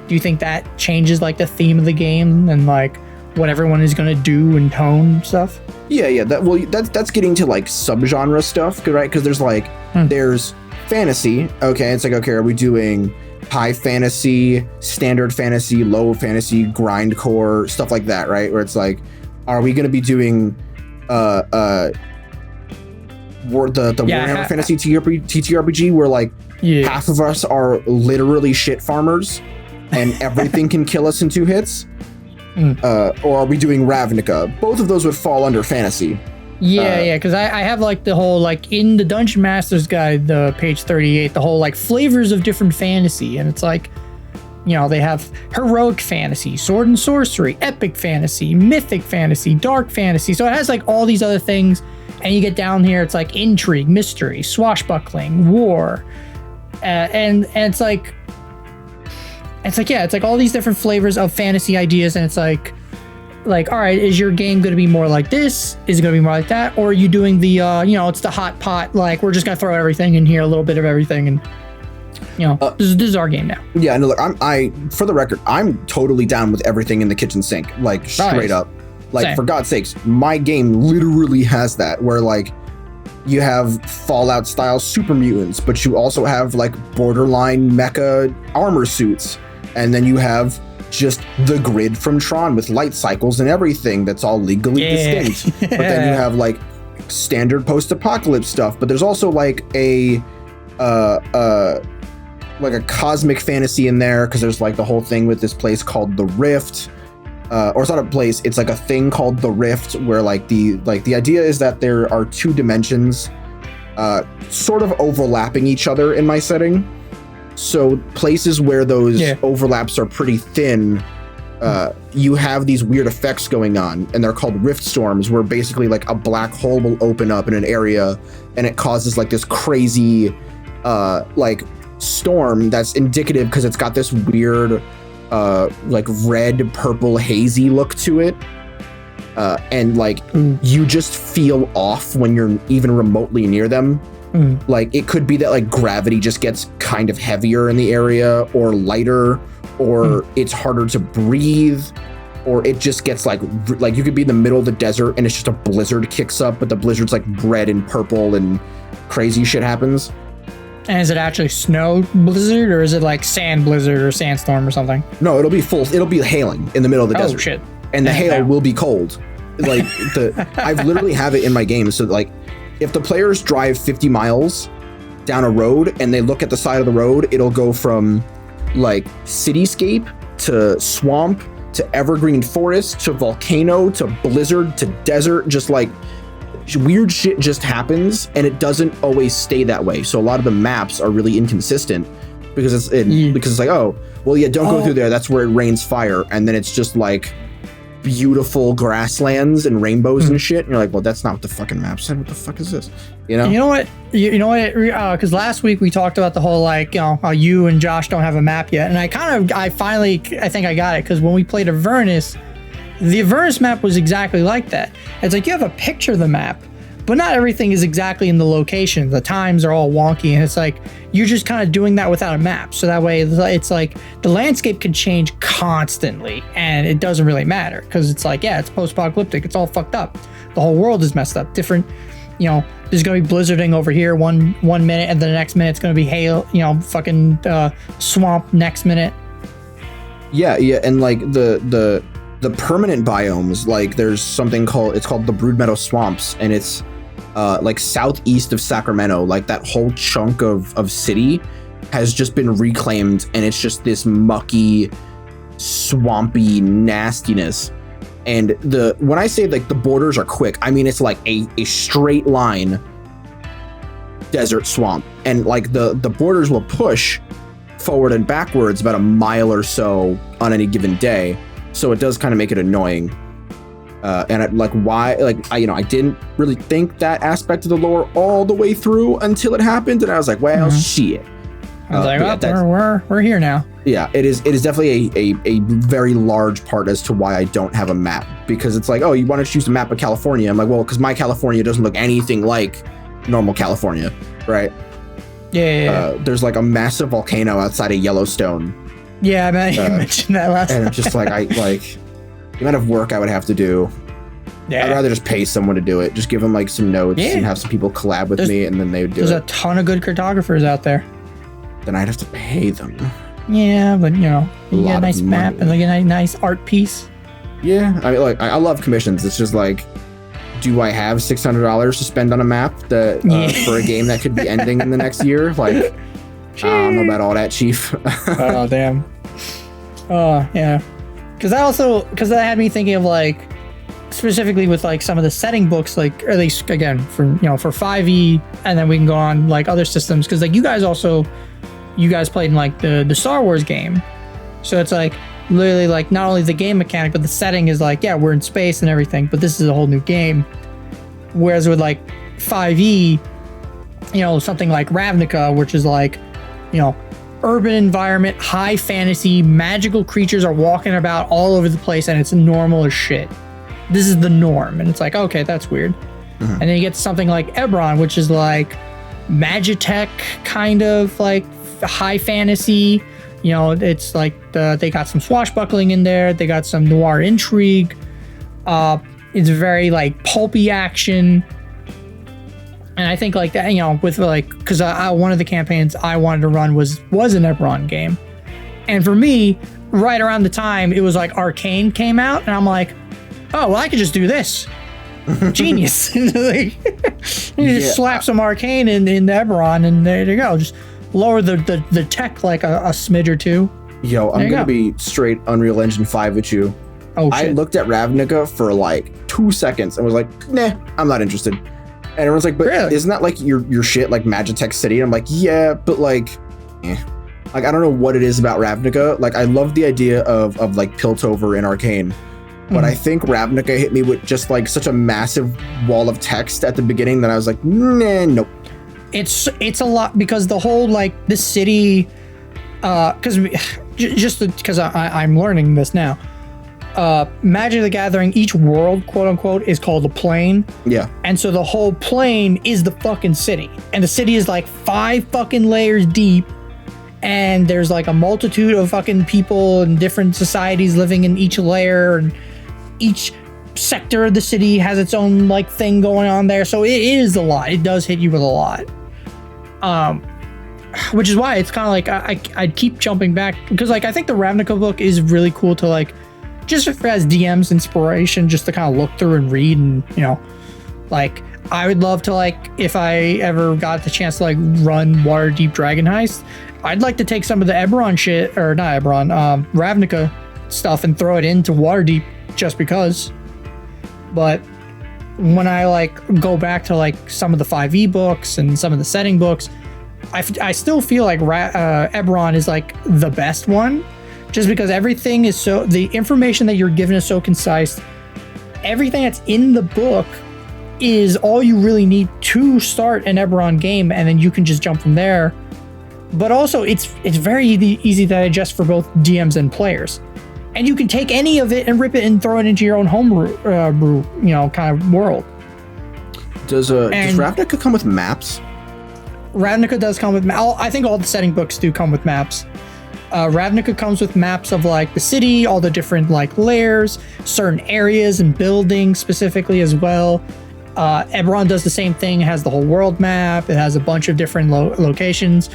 do you think that changes like the theme of the game and like what everyone is going to do and tone and stuff? Yeah. That's getting to like subgenre stuff, right? Because there's like there's fantasy. Okay, it's like, okay, are we doing high fantasy, standard fantasy, low fantasy, grindcore, stuff like that, right? Where it's like, are we going to be doing the Warhammer Fantasy TTRPG, where like half of us are literally shit farmers and everything can kill us in 2 hits? Or are we doing Ravnica? Both of those would fall under fantasy. Yeah, because I have like the whole, like in the Dungeon Master's Guide, the page 38, the whole like flavors of different fantasy. And it's like, you know, they have heroic fantasy, sword and sorcery, epic fantasy, mythic fantasy, dark fantasy. So it has like all these other things. And you get down here, it's like intrigue, mystery, swashbuckling, war. And it's like all these different flavors of fantasy ideas. And it's like, all right, is your game going to be more like this? Is it going to be more like that? Or are you doing the, you know, it's the hot pot, like we're just going to throw everything in here, a little bit of everything. And, you know, this is our game now. Yeah, no, look, for the record, I'm totally down with everything in the kitchen sink, like straight up. Like, same. For God's sakes, my game literally has that, where like you have Fallout style super mutants, but you also have like borderline mecha armor suits. And then you have just the grid from Tron with light cycles and everything that's all legally distinct. But then you have like standard post-apocalypse stuff, but there's also like a cosmic fantasy in there, because there's like the whole thing with this place called the Rift. Or it's not a place, it's like a thing called the Rift, where like the idea is that there are 2 dimensions sort of overlapping each other in my setting. So places where those overlaps are pretty thin, you have these weird effects going on, and they're called rift storms, where basically like a black hole will open up in an area and it causes like this crazy like storm that's indicative, because it's got this weird like red, purple, hazy look to it. And like you just feel off when you're even remotely near them. Like it could be that like gravity just gets kind of heavier in the area, or lighter, or it's harder to breathe, or it just gets like you could be in the middle of the desert and it's just a blizzard kicks up, but the blizzard's like red and purple and crazy shit happens. And is it actually snow blizzard, or is it like sand blizzard or sandstorm or something? No, it'll be hailing in the middle of the desert. Oh shit. And the hail will be cold. Like I've literally have it in my game. So like if the players drive 50 miles down a road and they look at the side of the road, it'll go from like cityscape to swamp to evergreen forest to volcano to blizzard to desert. Just like weird shit just happens, and it doesn't always stay that way. So a lot of the maps are really inconsistent, because it's like, oh well, yeah, don't go through there, that's where it rains fire. And then it's just like beautiful grasslands and rainbows and shit. And you're like, well, that's not what the fucking map said. What the fuck is this? You know? You know what? You know what? Because last week we talked about the whole, like, you know, how you and Josh don't have a map yet. And I think I got it. Because when we played Avernus, the Avernus map was exactly like that. It's like you have a picture of the map, but not everything is exactly in the location. The times are all wonky, and it's like you're just kind of doing that without a map. So that way, it's like the landscape can change constantly, and it doesn't really matter because it's like, yeah, it's post-apocalyptic. It's all fucked up. The whole world is messed up. Different, you know, there's gonna be blizzarding over here one minute, and then the next minute it's gonna be hail. You know, fucking swamp next minute. Yeah, and like the permanent biomes, like there's something called the Broodmeadow Swamps, and it's like southeast of Sacramento. Like that whole chunk of city has just been reclaimed, and it's just this mucky, swampy nastiness. And when I say like the borders are quick, I mean it's like a straight line desert swamp, and like the borders will push forward and backwards about a mile or so on any given day. So it does kind of make it annoying. And I didn't really think that aspect of the lore all the way through until it happened, and I was like, well, shit. I was like, we're here now. Yeah, it is definitely a very large part as to why I don't have a map, because it's like, oh, you want to choose the map of California? I'm like, well, because my California doesn't look anything like normal California, right? Yeah. There's like a massive volcano outside of Yellowstone. Yeah, I you mentioned that last time. And it's just like, the amount of work I would have to do. Yeah. I'd rather just pay someone to do it. Just give them like some notes and have some people collab with me, and then they would do it. There's a ton of good cartographers out there. Then I'd have to pay them. Yeah, but you know, you get a nice map and like a nice art piece. Yeah, I mean, like I love commissions. It's just like, do I have $600 to spend on a map that for a game that could be ending in the next year? Like, I don't know about all that, Chief. Oh damn. Oh yeah, because that had me thinking of like specifically with like some of the setting books, like at least again for 5e, and then we can go on like other systems, because like you guys played in like the Star Wars game, so it's like literally like not only the game mechanic but the setting is like, yeah, we're in space and everything, but this is a whole new game. Whereas with like 5e, you know, something like Ravnica, which is like, you know, urban environment, high fantasy, magical creatures are walking about all over the place, and it's normal as shit. This is the norm, and it's like, okay, that's weird. And then you get something like Eberron, which is like Magitech, kind of like high fantasy. You know, it's like they got some swashbuckling in there. They got some noir intrigue. It's very like pulpy action. And I think like that, you know, with like, because one of the campaigns I wanted to run was an Eberron game. And for me, right around the time it was like Arcane came out, and I'm like, oh, well, I could just do this. Genius. Like, you just slap some Arcane in Eberron, and there you go. Just lower the tech like a smidge or two. Yo, I'm going to be straight Unreal Engine 5 with you. Oh, shit. I looked at Ravnica for like 2 seconds and was like, nah, I'm not interested. And everyone's like, but really? Isn't that like your shit, like Magitech City? And I'm like, yeah, but like, like I don't know what it is about Ravnica. Like I love the idea of like Piltover and Arcane, but I think Ravnica hit me with just like such a massive wall of text at the beginning that I was like, nah, nope. It's a lot, because the whole like this city, because I'm learning this now. Magic the Gathering, each world, quote unquote, is called a plane. Yeah. And so the whole plane is the fucking city. And the city is like 5 fucking layers deep. And there's like a multitude of fucking people and different societies living in each layer. And each sector of the city has its own like thing going on there. So it is a lot. It does hit you with a lot. Which is why it's kind of like I'd keep jumping back, because like I think the Ravnica book is really cool to like, just as DM's inspiration, just to kind of look through and read. And you know, like I would love to, like, if I ever got the chance to like run Waterdeep Dragon Heist, I'd like to take some of the Eberron shit, or not Eberron, Ravnica stuff, and throw it into Waterdeep just because. But when I like go back to like some of the 5e books and some of the setting books, I still feel like Eberron is like the best one, just because everything is the information that you're given is so concise. Everything that's in the book is all you really need to start an Eberron game, and then you can just jump from there. But also, it's very easy to digest for both DMs and players. And you can take any of it and rip it and throw it into your own homebrew, kind of world. Does Ravnica come with maps? Ravnica does come with maps. I think all the setting books do come with maps. Ravnica comes with maps of like the city, all the different like layers, certain areas and buildings specifically as well. Eberron does the same thing. It has the whole world map. It has a bunch of different locations.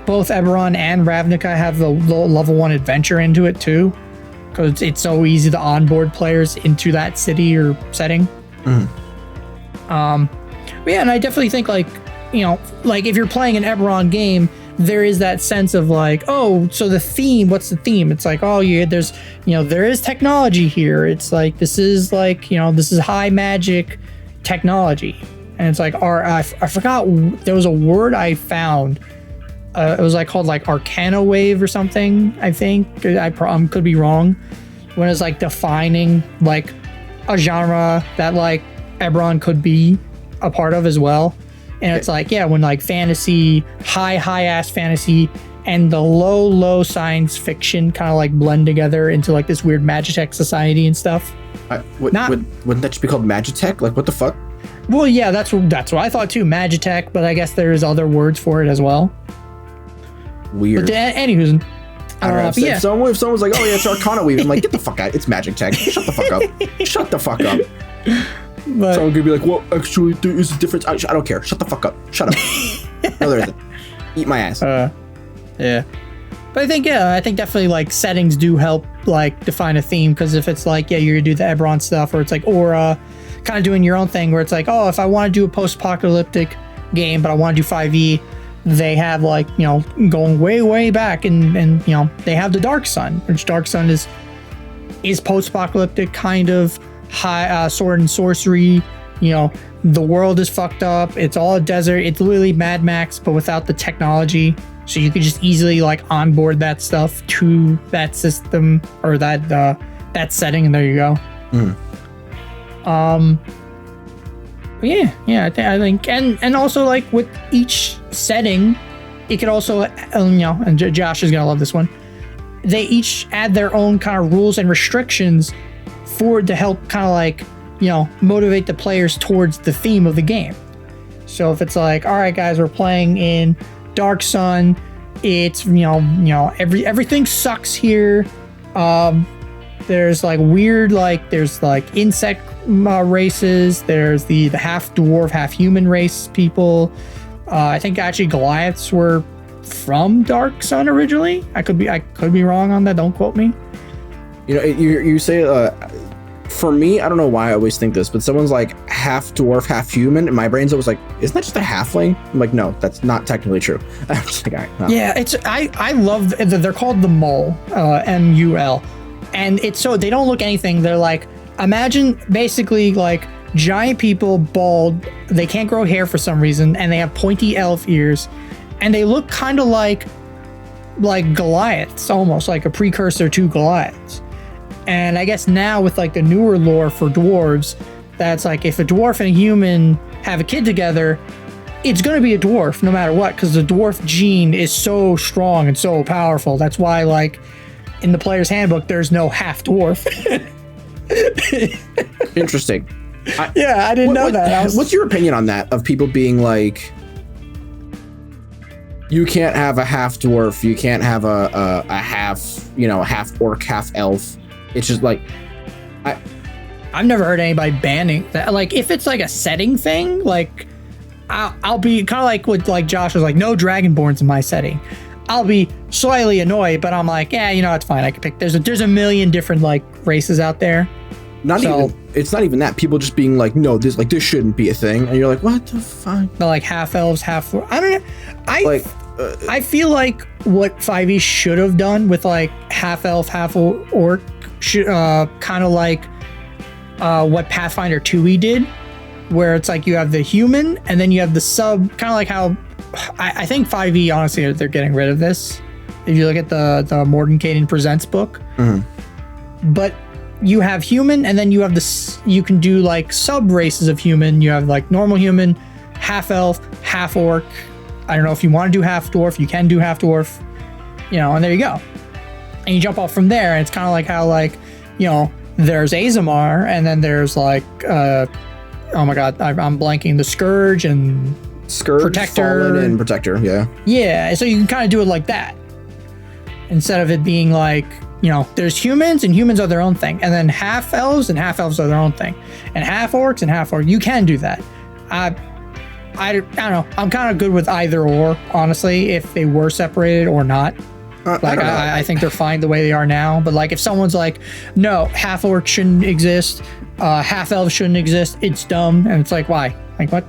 Both Eberron and Ravnica have the level 1 adventure into it too, because it's so easy to onboard players into that city or setting. But yeah, and I definitely think like if you're playing an Eberron game, there is that sense of like, oh, so the theme, what's the theme? It's like, oh yeah, there's there is technology here. It's like this is like this is high magic technology, and it's like I forgot, there was a word I found. It was like called like Arcana Wave or something. I think I could be wrong. When it's like defining like a genre that like Eberron could be a part of as well. And it's like, yeah, when like fantasy, high ass fantasy and the low science fiction kind of like blend together into like this weird Magitech society and stuff. Wouldn't that just be called Magitech? Like, what the fuck? Well, yeah, that's what I thought too, Magitech, but I guess there's other words for it as well. Weird. But anywho's, I don't know. If someone's like, oh yeah, it's Arcana Weave, I'm like, get the fuck out. It's Magitech. Shut the fuck up. Shut the fuck up. But someone could be like, well, actually, there is a difference. I don't care. Shut the fuck up. Shut up. No, there isn't. Eat my ass. Yeah. But I think definitely like settings do help like define a theme, because if it's like, yeah, you're gonna do the Eberron stuff, or it's like Aura, kind of doing your own thing where it's like, oh, if I want to do a post-apocalyptic game, but I want to do 5e, they have like, going way back and they have the Dark Sun, which Dark Sun is post-apocalyptic kind of high sword and sorcery. The world is fucked up. It's all a desert. It's literally Mad Max, but without the technology. So you could just easily like onboard that stuff to that system or that setting, and there you go. Yeah, I think, and also like with each setting, it could also, and Josh is gonna love this one. They each add their own kind of rules and restrictions to help kind of like, motivate the players towards the theme of the game. So if it's like, all right, guys, we're playing in Dark Sun, it's everything sucks here. There's like weird, like there's like insect races. There's the half dwarf, half human race people. I think actually Goliaths were from Dark Sun originally. I could be wrong on that. Don't quote me. You say for me, I don't know why I always think this, but someone's like half dwarf, half human, and my brain's always like, isn't that just a halfling? I'm like, no, that's not technically true. I'm just like, all right, no. Yeah, I love they're called the Mul, MUL, and it's so they don't look anything. They're like, imagine basically like giant people, bald, they can't grow hair for some reason, and they have pointy elf ears, and they look kind of like Goliaths, almost like a precursor to Goliaths. And I guess now with like the newer lore for dwarves, that's like if a dwarf and a human have a kid together, it's going to be a dwarf no matter what, because the dwarf gene is so strong and so powerful. That's why like in the player's handbook, there's no half dwarf. Interesting. I didn't know that. What's your opinion on that, of people being like, you can't have a half dwarf, you can't have a half, half orc, half elf. It's just like, I've never heard anybody banning that. Like, if it's like a setting thing, like I'll be kind of like what like Josh was like, no dragonborns in my setting. I'll be slightly annoyed, but I'm like, yeah, it's fine. I can pick. There's a million different like races out there. It's not even that. People just being like, no, this shouldn't be a thing, and you're like, what the fuck? But like half elves, half. I don't know. I feel like what 5e should have done with like half elf, half orc, kind of like what Pathfinder 2e did, where it's like you have the human and then you have the sub, kind of like how I think 5e, honestly, they're getting rid of this. if you look at the Mordenkainen Presents book. Mm-hmm. But you have human, and then you have this. You can do like sub races of human. You have like normal human, half elf, half orc. I don't know if you want to do half dwarf. You can do half dwarf. And there you go. And you jump off from there, and it's kind of like how there's Azamar, and then there's like oh my god, I'm blanking, the Scourge and Protector. Fallen, and Protector. Yeah. So you can kind of do it like that instead of it being like. There's humans, and humans are their own thing, and then half elves and half elves are their own thing, and half orcs and half orcs. You can do that. I don't know. I'm kind of good with either or, honestly, if they were separated or not. I think they're fine the way they are now. But like, if someone's like, no, half orc shouldn't exist, half elves shouldn't exist, it's dumb, and it's like, why? Like, what?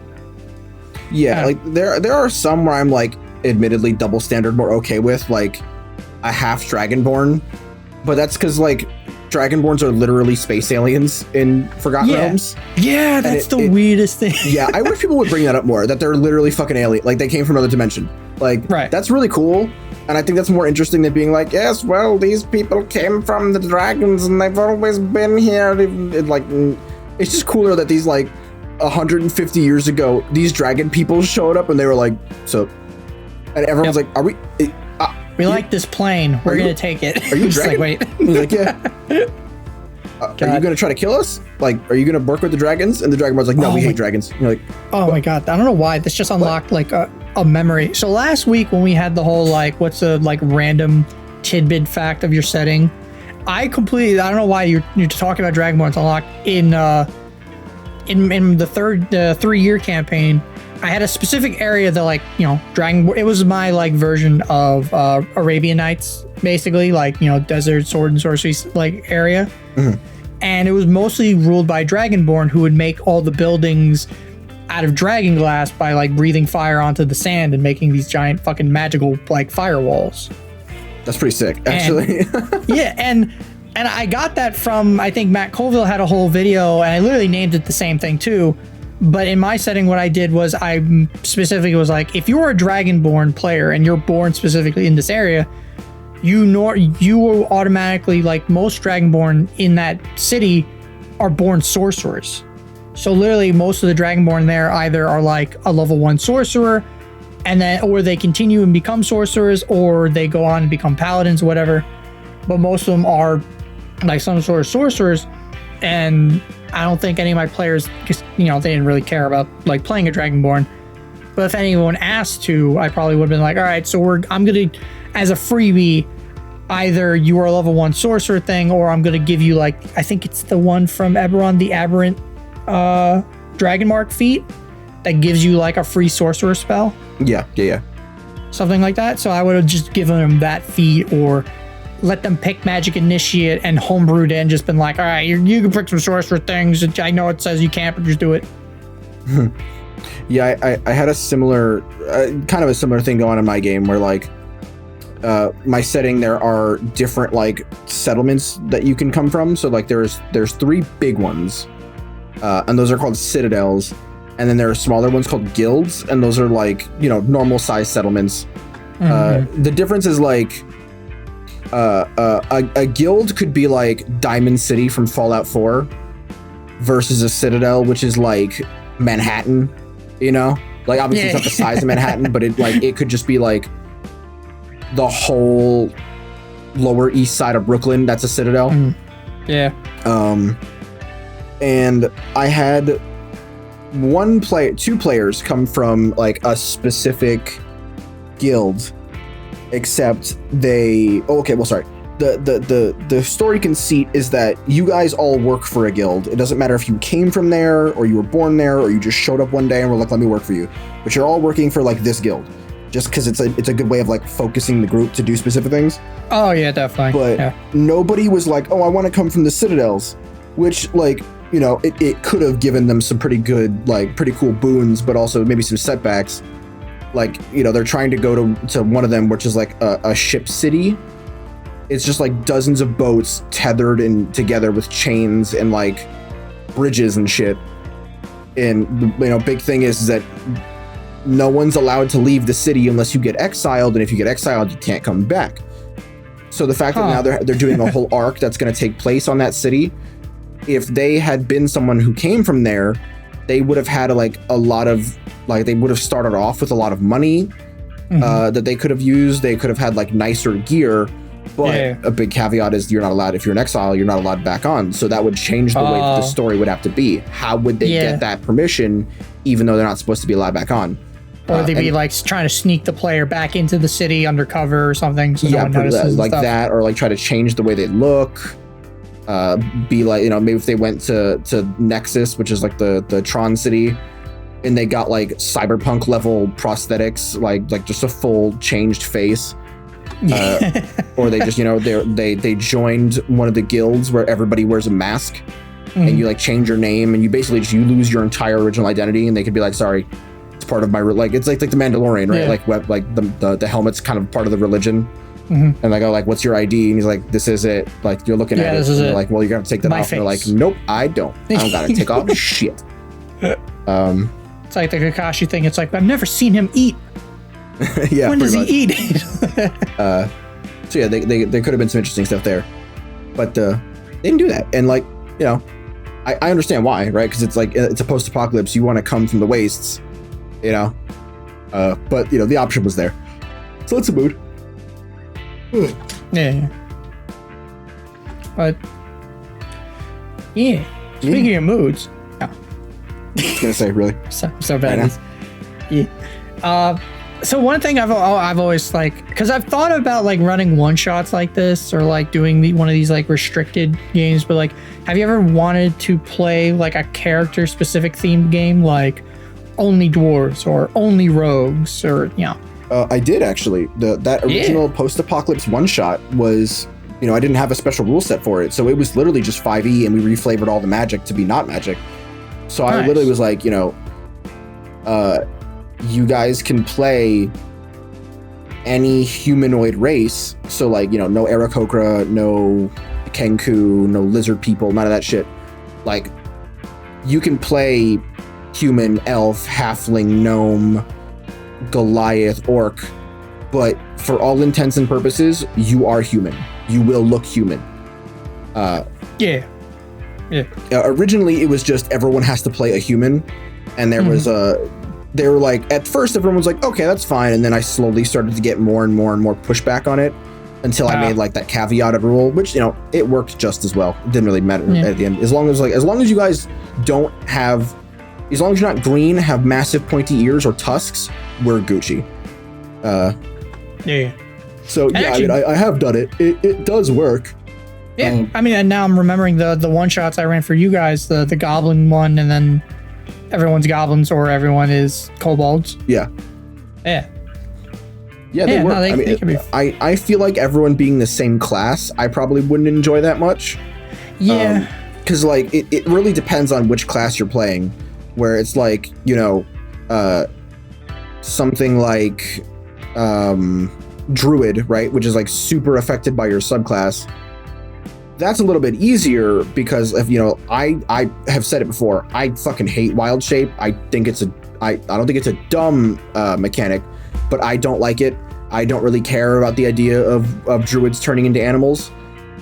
Yeah, like there are some where I'm like, admittedly, double standard more okay with, like a half dragonborn. But that's because, like, Dragonborns are literally space aliens in Forgotten Realms. Yeah, that's the weirdest thing. Yeah, I wish people would bring that up more, that they're literally fucking alien. Like, they came from another dimension. Like, That's really cool. And I think that's more interesting than being like, yes, well, these people came from the dragons and they've always been here. It's just cooler that these, like, 150 years ago, these dragon people showed up and they were like, so... And everyone's like, are we... We like this plane. We're going to take it. Are you a dragon? Wait. He's like, yeah. Are you going to try to kill us? Like, are you going to work with the dragons? And the Dragonborn's like, no, we hate dragons. And you're like, oh my God. I don't know why. This just unlocked like a memory. So last week when we had the whole, like, what's a like random tidbit fact of your setting, I don't know why you're talking about Dragonborns unlocked in the 3-year campaign. I had a specific area that, like, Dragon. It was my like version of Arabian Nights, basically, like, desert sword and sorcery like area, and it was mostly ruled by Dragonborn, who would make all the buildings out of dragon glass by like breathing fire onto the sand and making these giant fucking magical like firewalls. That's pretty sick, actually. Yeah, and I got that from, I think Matt Colville had a whole video, and I literally named it the same thing too. But in my setting, what I did was I specifically was like, if you're a Dragonborn player and you're born specifically in this area, you will automatically, like most Dragonborn in that city, are born sorcerers. So literally most of the Dragonborn there either are like a level 1 sorcerer, or they continue and become sorcerers, or they go on and become paladins, whatever. But most of them are like some sort of sorcerers, and I don't think any of my players, because they didn't really care about like playing a Dragonborn. But if anyone asked to, I probably would have been like, all right, so I'm gonna, as a freebie, either you are a level 1 sorcerer thing, or I'm gonna give you, like, I think it's the one from Eberron, the Aberrant Dragon Mark feat that gives you like a free sorcerer spell. Yeah. Something like that. So I would have just given them that feat, or let them pick Magic Initiate and homebrewed it and just been like, all right, you can pick some sorcerer things. I know it says you can't, but just do it. Yeah, I had a similar, kind of a similar thing going on in my game where, like, my setting, there are different, like, settlements that you can come from. So, like, there's 3 big ones, and those are called citadels. And then there are smaller ones called guilds, and those are, like, normal size settlements. The difference is, like, a guild could be like Diamond City from Fallout 4 versus a citadel, which is like Manhattan, like, obviously it's not the size of Manhattan, but it could just be like the whole Lower East Side of Brooklyn. That's a citadel. Yeah. And I had 2 players come from like a specific guild, except the story conceit is that you guys all work for a guild. It doesn't matter if you came from there, or you were born there, or you just showed up one day and were like, let me work for you, but you're all working for like this guild, just because it's a good way of like focusing the group to do specific things. Oh yeah, definitely. But nobody was like, oh, I want to come from the citadels, which, like, it could have given them some pretty good, like, pretty cool boons, but also maybe some setbacks. Like, they're trying to go to one of them, which is like a ship city. It's just like dozens of boats tethered in together with chains and like bridges and shit. And big thing is that no one's allowed to leave the city unless you get exiled, and if you get exiled, you can't come back. So the fact that now they're doing a whole arc that's going to take place on that city, if they had been someone who came from there, they would have had like a lot of like they would have started off with a lot of money that they could have used. They could have had like nicer gear. But a big caveat is you're not allowed, if you're an exile, you're not allowed back on. So that would change the way that the story would have to be. How would they get that permission, even though they're not supposed to be allowed back on? Or they'd be like trying to sneak the player back into the city undercover or something. So no one notices like that, or like try to change the way they look. Be like, maybe if they went to Nexus, which is like the Tron city, and they got like cyberpunk level prosthetics, like just a full changed face. Or they just they joined one of the guilds where everybody wears a mask, and you like change your name, and you basically you lose your entire original identity, and they could be like, sorry, it's part of my like it's like the Mandalorian, right? Like the helmet's kind of part of the religion, and I go like, what's your ID? And he's like, this is it. Like you're looking at it, and they're like, well, you're gonna have to take that off. And they're like, nope, I don't gotta take off shit. It's like the Kakashi thing. It's like, I've never seen him eat. Yeah, when does he eat? So yeah, they could have been some interesting stuff there, but they didn't do that. And like, I understand why, right? Because it's like it's a post-apocalypse. You want to come from the wastes, but the option was there, so it's a mood. Yeah. But speaking of moods, I was gonna say really so bad. Yeah. So one thing I've always like, because I've thought about like running one shots like this, or like doing one of these like restricted games, but like, have you ever wanted to play like a character specific themed game, like only dwarves or only rogues, or I did actually. That original post-apocalypse one shot was, I didn't have a special rule set for it, so it was literally just 5e, and we reflavored all the magic to be not magic. So I literally was like, you guys can play any humanoid race. So like, no Aarakocra, no Kenku, no lizard people, none of that shit. Like, you can play human, elf, halfling, gnome, Goliath, orc, but for all intents and purposes, you are human. You will look human. Originally, it was just everyone has to play a human, and there was they were like, at first everyone was like, okay, that's fine, and then I slowly started to get more and more and more pushback on it until I made like that caveated rule, which it worked just as well. It didn't really matter at the end, as long as you guys don't have, as long as you're not green, have massive pointy ears or tusks, we're Gucci. So yeah, actually, I have done it. It does work. Yeah, and now I'm remembering the one shots I ran for you guys, the goblin one, and then everyone's goblins or everyone is kobolds. Yeah, they work. No, they can be. I feel like everyone being the same class, I probably wouldn't enjoy that much. Yeah, because like it really depends on which class you're playing. Where it's like something like Druid, right, which is like super affected by your subclass. That's a little bit easier because if I have said it before, I fucking hate wild shape. I think I don't think it's a dumb mechanic, but I don't like it. I don't really care about the idea of druids turning into animals.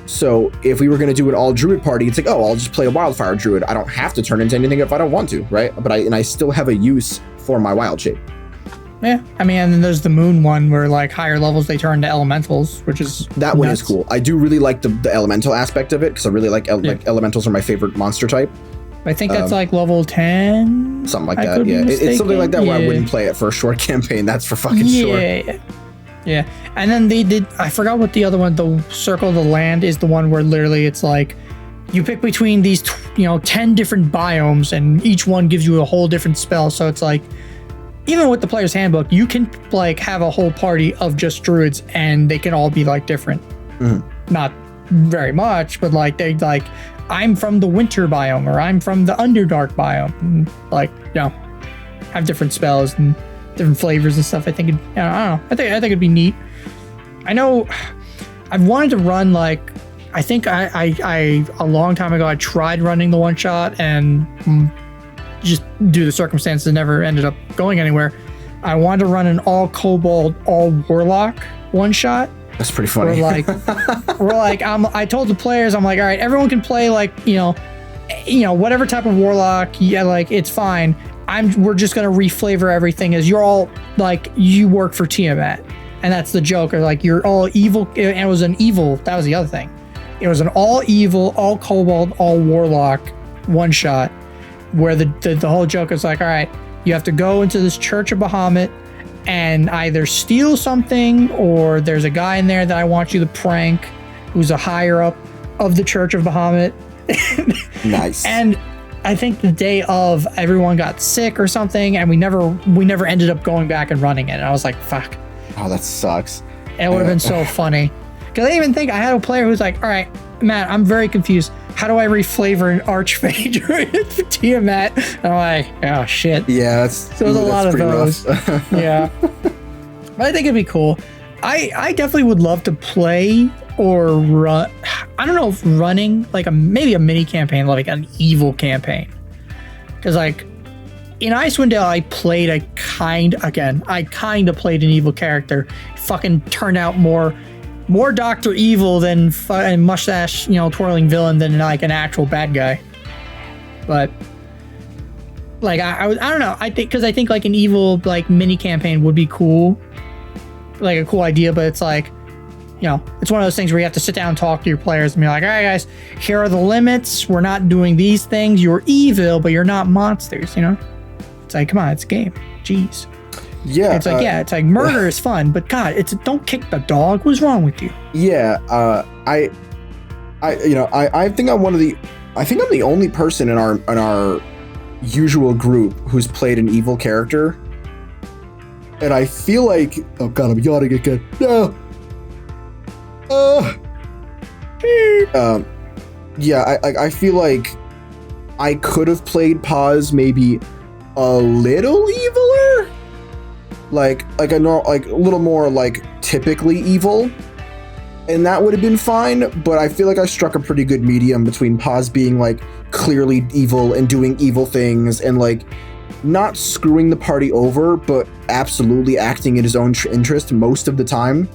So if we were going to do an all druid party, it's like, oh, I'll just play a wildfire druid. I don't have to turn into anything if I don't want to, right? But I still have a use for my wild shape. Yeah, and then there's the moon one where like higher levels they turn to elementals, which is that one is cool. I do really like the elemental aspect of it because I really like elementals are my favorite monster type. I think that's like level 10, something like that. Yeah, it's something like that where I wouldn't play it for a short campaign. That's for fucking sure. Yeah. And then they did. I forgot what the other one. The Circle of the Land is the one where literally it's like you pick between these 10 different biomes, and each one gives you a whole different spell. So it's like, even with the player's handbook, you can like have a whole party of just druids, and they can all be like different. Not very much, but like they like, I'm from the winter biome, or I'm from the underdark biome, and like have different spells and different flavors and stuff. I think I don't know. I think it'd be neat. I know I've wanted to run like, I think I a long time ago I tried running the one shot and just due to circumstances never ended up going anywhere. I wanted to run an all kobold, all warlock one shot, That's pretty funny. I told the players, I'm like, all right, everyone can play like, whatever type of warlock. Yeah, like it's fine. We're just gonna reflavor everything as you're all like, you work for Tiamat, and that's the joke. Or like you're all evil, and it was an evil. That was the other thing. It was an all evil, all kobold, all warlock one shot, where the whole joke is like, all right, you have to go into this Church of Bahamut and either steal something, or there's a guy in there that I want you to prank, who's a higher up of the Church of Bahamut. Nice. And I think the day of, everyone got sick or something, and we never ended up going back and running it. And I was like, fuck. Oh, that sucks. It would have been so funny. Because I even think I had a player who's like, all right, Matt, I'm very confused. How do I reflavor an Archmage for Tiamat? And I'm like, oh, shit. Yeah, there's a lot of those. Yeah. But I think it'd be cool. I definitely would love to play or run. I don't know if running like maybe a mini campaign, like an evil campaign. Because like in Icewind Dale, I kind of played an evil character. Fucking turned out more Dr. Evil than mustache, twirling villain than like an actual bad guy. But like I don't know. I think like an evil like mini campaign would be cool, like a cool idea. But it's like, it's one of those things where you have to sit down and talk to your players and be like, all right, guys, here are the limits. We're not doing these things. You're evil, but you're not monsters. It's like, come on, it's a game. Jeez. Yeah. It's like, it's like murder is fun, but God, don't kick the dog. What's wrong with you? Yeah. I think I'm the only person in our usual group who's played an evil character. And I feel like, oh God, I'm yawning again. No. I feel like I could have played Paz maybe a little eviler, like a little more like typically evil, and that would have been fine. But I feel like I struck a pretty good medium between Paz being like clearly evil and doing evil things, and like not screwing the party over, but absolutely acting in his own interest most of the time.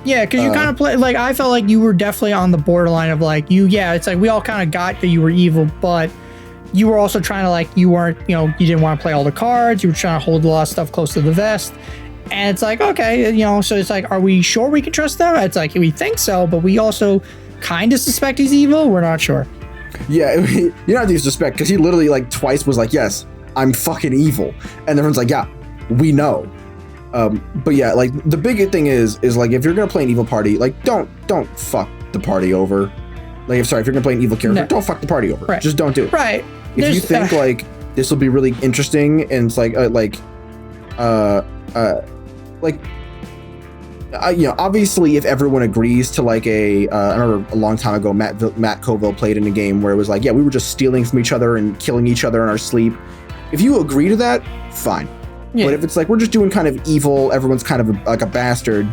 Yeah, because you kind of play, like, I felt like you were definitely on the borderline of like, it's like we all kind of got that you were evil, but you were also trying to like, you weren't, you didn't want to play all the cards. You were trying to hold a lot of stuff close to the vest. And it's like, okay, so it's like, are we sure we can trust them? It's like, we think so, but we also kind of suspect he's evil. We're not sure. Yeah, you don't have to suspect, because he literally like twice was like, yes, I'm fucking evil. And everyone's like, yeah, we know. But yeah, like the big thing is like, if you're gonna play an evil party, like don't fuck the party over. Like, if you're gonna play an evil character, don't fuck the party over. Right. Just don't do it. Right. If you think like this will be really interesting, and it's like obviously if everyone agrees to like I remember a long time ago, Matt Colville played in a game where it was like, yeah, we were just stealing from each other and killing each other in our sleep. If you agree to that, fine. Yeah. But if it's like we're just doing kind of evil, everyone's kind of like a bastard,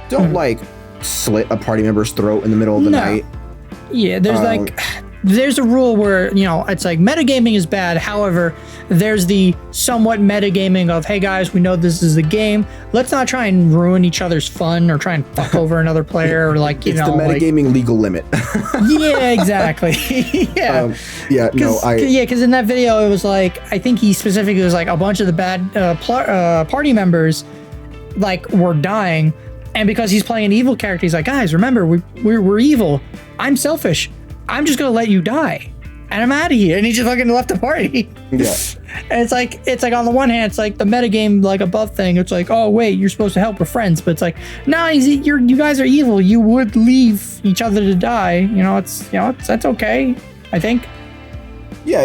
don't like slit a party member's throat in the middle of the night. Yeah, there's a rule where, it's like metagaming is bad. However, there's the somewhat metagaming of, hey guys, we know this is a game. Let's not try and ruin each other's fun or try and fuck over another player, or like, it's the metagaming legal limit. Yeah, exactly. Yeah. Because in that video, it was like, I think he specifically was like a bunch of the bad party members like were dying. And because he's playing an evil character, he's like, guys, remember, we're evil. I'm selfish. I'm just gonna let you die, and I'm out of here. And he just fucking left the party. Yeah. And it's like on the one hand, it's like the metagame like above thing. It's like, oh wait, you're supposed to help with friends, but it's like, no, you guys are evil. You would leave each other to die. That's okay, I think. Yeah.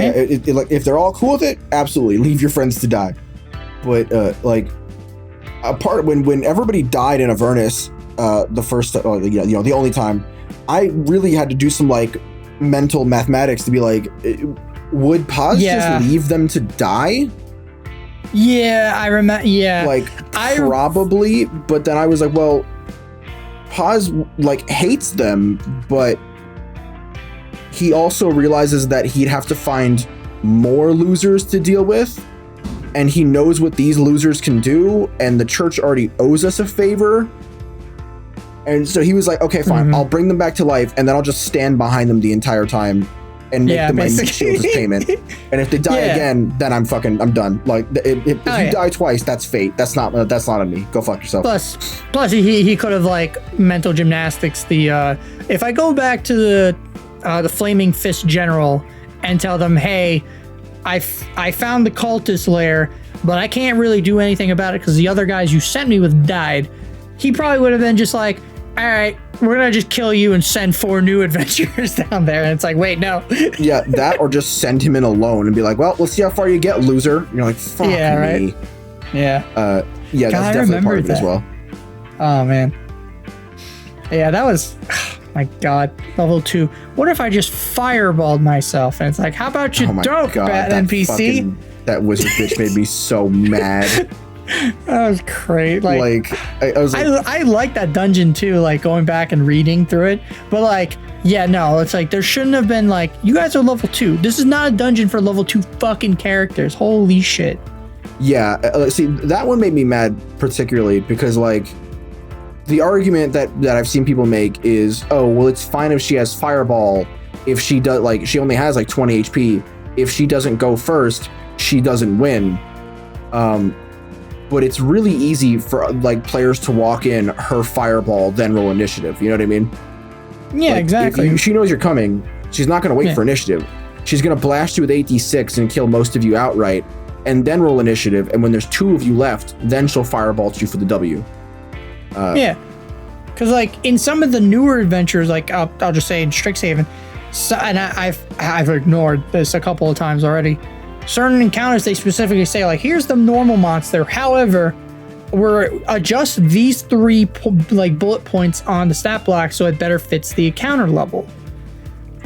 Like if they're all cool with it, absolutely leave your friends to die. But like a part when everybody died in Avernus, the only time, I really had to do some like mental mathematics to be like, would Paz just leave them to die? Yeah, I remember. Yeah, like probably. But then I was like, well, Paz like hates them, but he also realizes that he'd have to find more losers to deal with, and he knows what these losers can do, and the church already owes us a favor. And so he was like, okay, fine, I'll bring them back to life, and then I'll just stand behind them the entire time and make them my shield as payment. And if they die again, then I'm done. Like, if you die twice, that's fate. That's not on me. Go fuck yourself. Plus he could have like mental gymnastics if I go back to the Flaming Fist General and tell them, hey, I found the cultist lair, but I can't really do anything about it because the other guys you sent me with died. He probably would have been just like, all right, we're gonna just kill you and send 4 new adventurers down there. And it's like, wait, no. Yeah, that or just send him in alone and be like, well, let's see how far you get, loser. And you're like, fuck me. Right? Yeah. Yeah, God, that's definitely part of it as well. Oh man. Yeah, that was, oh my God, level 2. What if I just fireballed myself? And it's like, how about you don't, bad NPC? That wizard bitch made me so mad. That was great. Like I was like, I like that dungeon too, like going back and reading through it. But like, yeah, no, it's like there shouldn't have been like, you guys are level 2. This is not a dungeon for level 2 fucking characters. Holy shit. Yeah, see, that one made me mad particularly because like the argument that I've seen people make is, oh, well, it's fine if she has fireball. If she does, like, she only has like 20 HP. If she doesn't go first, she doesn't win. But it's really easy for like players to walk in her fireball, then roll initiative. You know what I mean? Yeah, like, exactly. If she knows you're coming, she's not going to wait for initiative. She's going to blast you with 8d6 and kill most of you outright, and then roll initiative. And when there's 2 of you left, then she'll firebolt you for the W. Yeah, because like in some of the newer adventures, like I'll just say in Strixhaven, and I've ignored this a couple of times already. Certain encounters, they specifically say, like, here's the normal monster. However, we're adjust these 3 like bullet points on the stat block so it better fits the encounter level.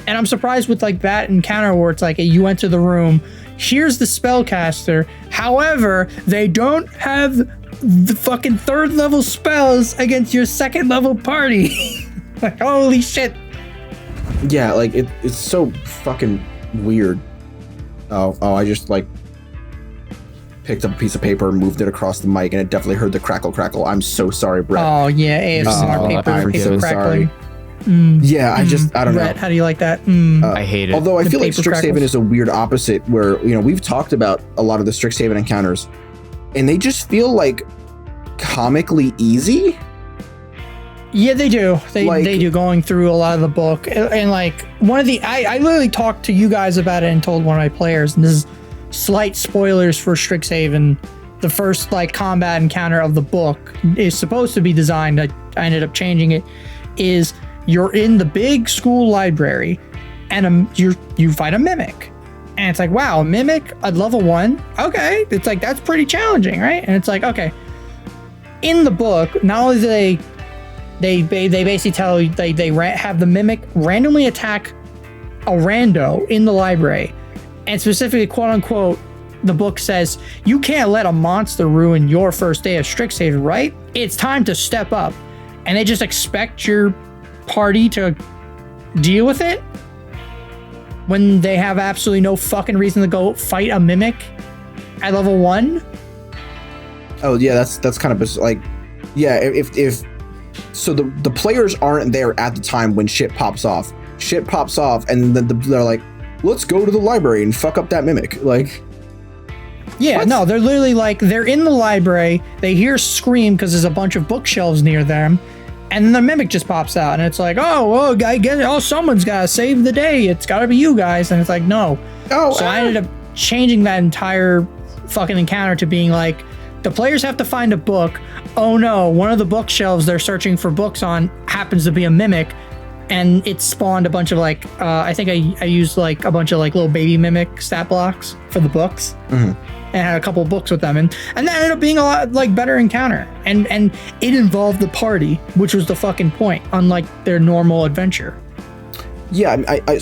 And I'm surprised with like that encounter where it's like you enter the room, here's the spellcaster. However, they don't have the fucking 3rd level spells against your 2nd level party. Like, holy shit. Yeah, like it's so fucking weird. Oh, I just like picked up a piece of paper and moved it across the mic, and it definitely heard the crackle. I'm so sorry, Brett. Oh yeah, ASMR I'm paper so crackling. Sorry. Yeah, I don't Brett, know. how do you like that? I hate it. Although I feel like Strixhaven crackles. is a weird opposite where, you know, we've talked about a lot of the Strixhaven encounters, and they just feel like comically easy. Yeah, they do. They do, going through a lot of the book. And like one of the, I literally talked to you guys about it and told one of my players, and this is slight spoilers for Strixhaven. The first like combat encounter of the book is supposed to be designed, I ended up changing it, is you're in the big school library and you fight a mimic. And it's like, wow, a mimic at level 1? Okay. It's like, that's pretty challenging, right? And it's like, okay. In the book, not only do they basically tell you they have the mimic randomly attack a rando in the library, and specifically, quote unquote, the book says you can't let a monster ruin your first day of Strixhaven, right? It's time to step up, and they just expect your party to deal with it when they have absolutely no fucking reason to go fight a mimic at level 1. Oh yeah, that's kind of like, yeah, if so the players aren't there at the time when shit pops off, and then they're like, let's go to the library and fuck up that mimic. Like, yeah, what? No, they're literally like, they're in the library, they hear scream because there's a bunch of bookshelves near them, and then the mimic just pops out, and it's like, someone's gotta save the day, it's gotta be you guys. And it's like, no. I ended up changing that entire fucking encounter to being like, the players have to find a book. Oh no, one of the bookshelves they're searching for books on happens to be a mimic, and it spawned a bunch of like, I think I used like a bunch of like little baby mimic stat blocks for the books, and had a couple of books with them, and that ended up being a lot like better encounter, and it involved the party, which was the fucking point, unlike their normal adventure. Yeah, I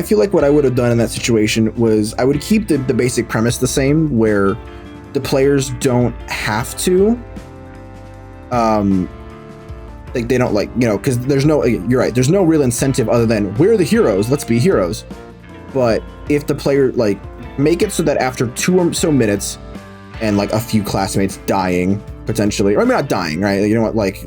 feel like what I would have done in that situation was I would keep the basic premise the same, where the players don't have to, like they don't, like, you know, because there's no, you're right, there's no real incentive other than we're the heroes, let's be heroes. But if the player, like, make it so that after 2 or so minutes and like a few classmates dying potentially, or I mean not dying, right? Like, you know what, like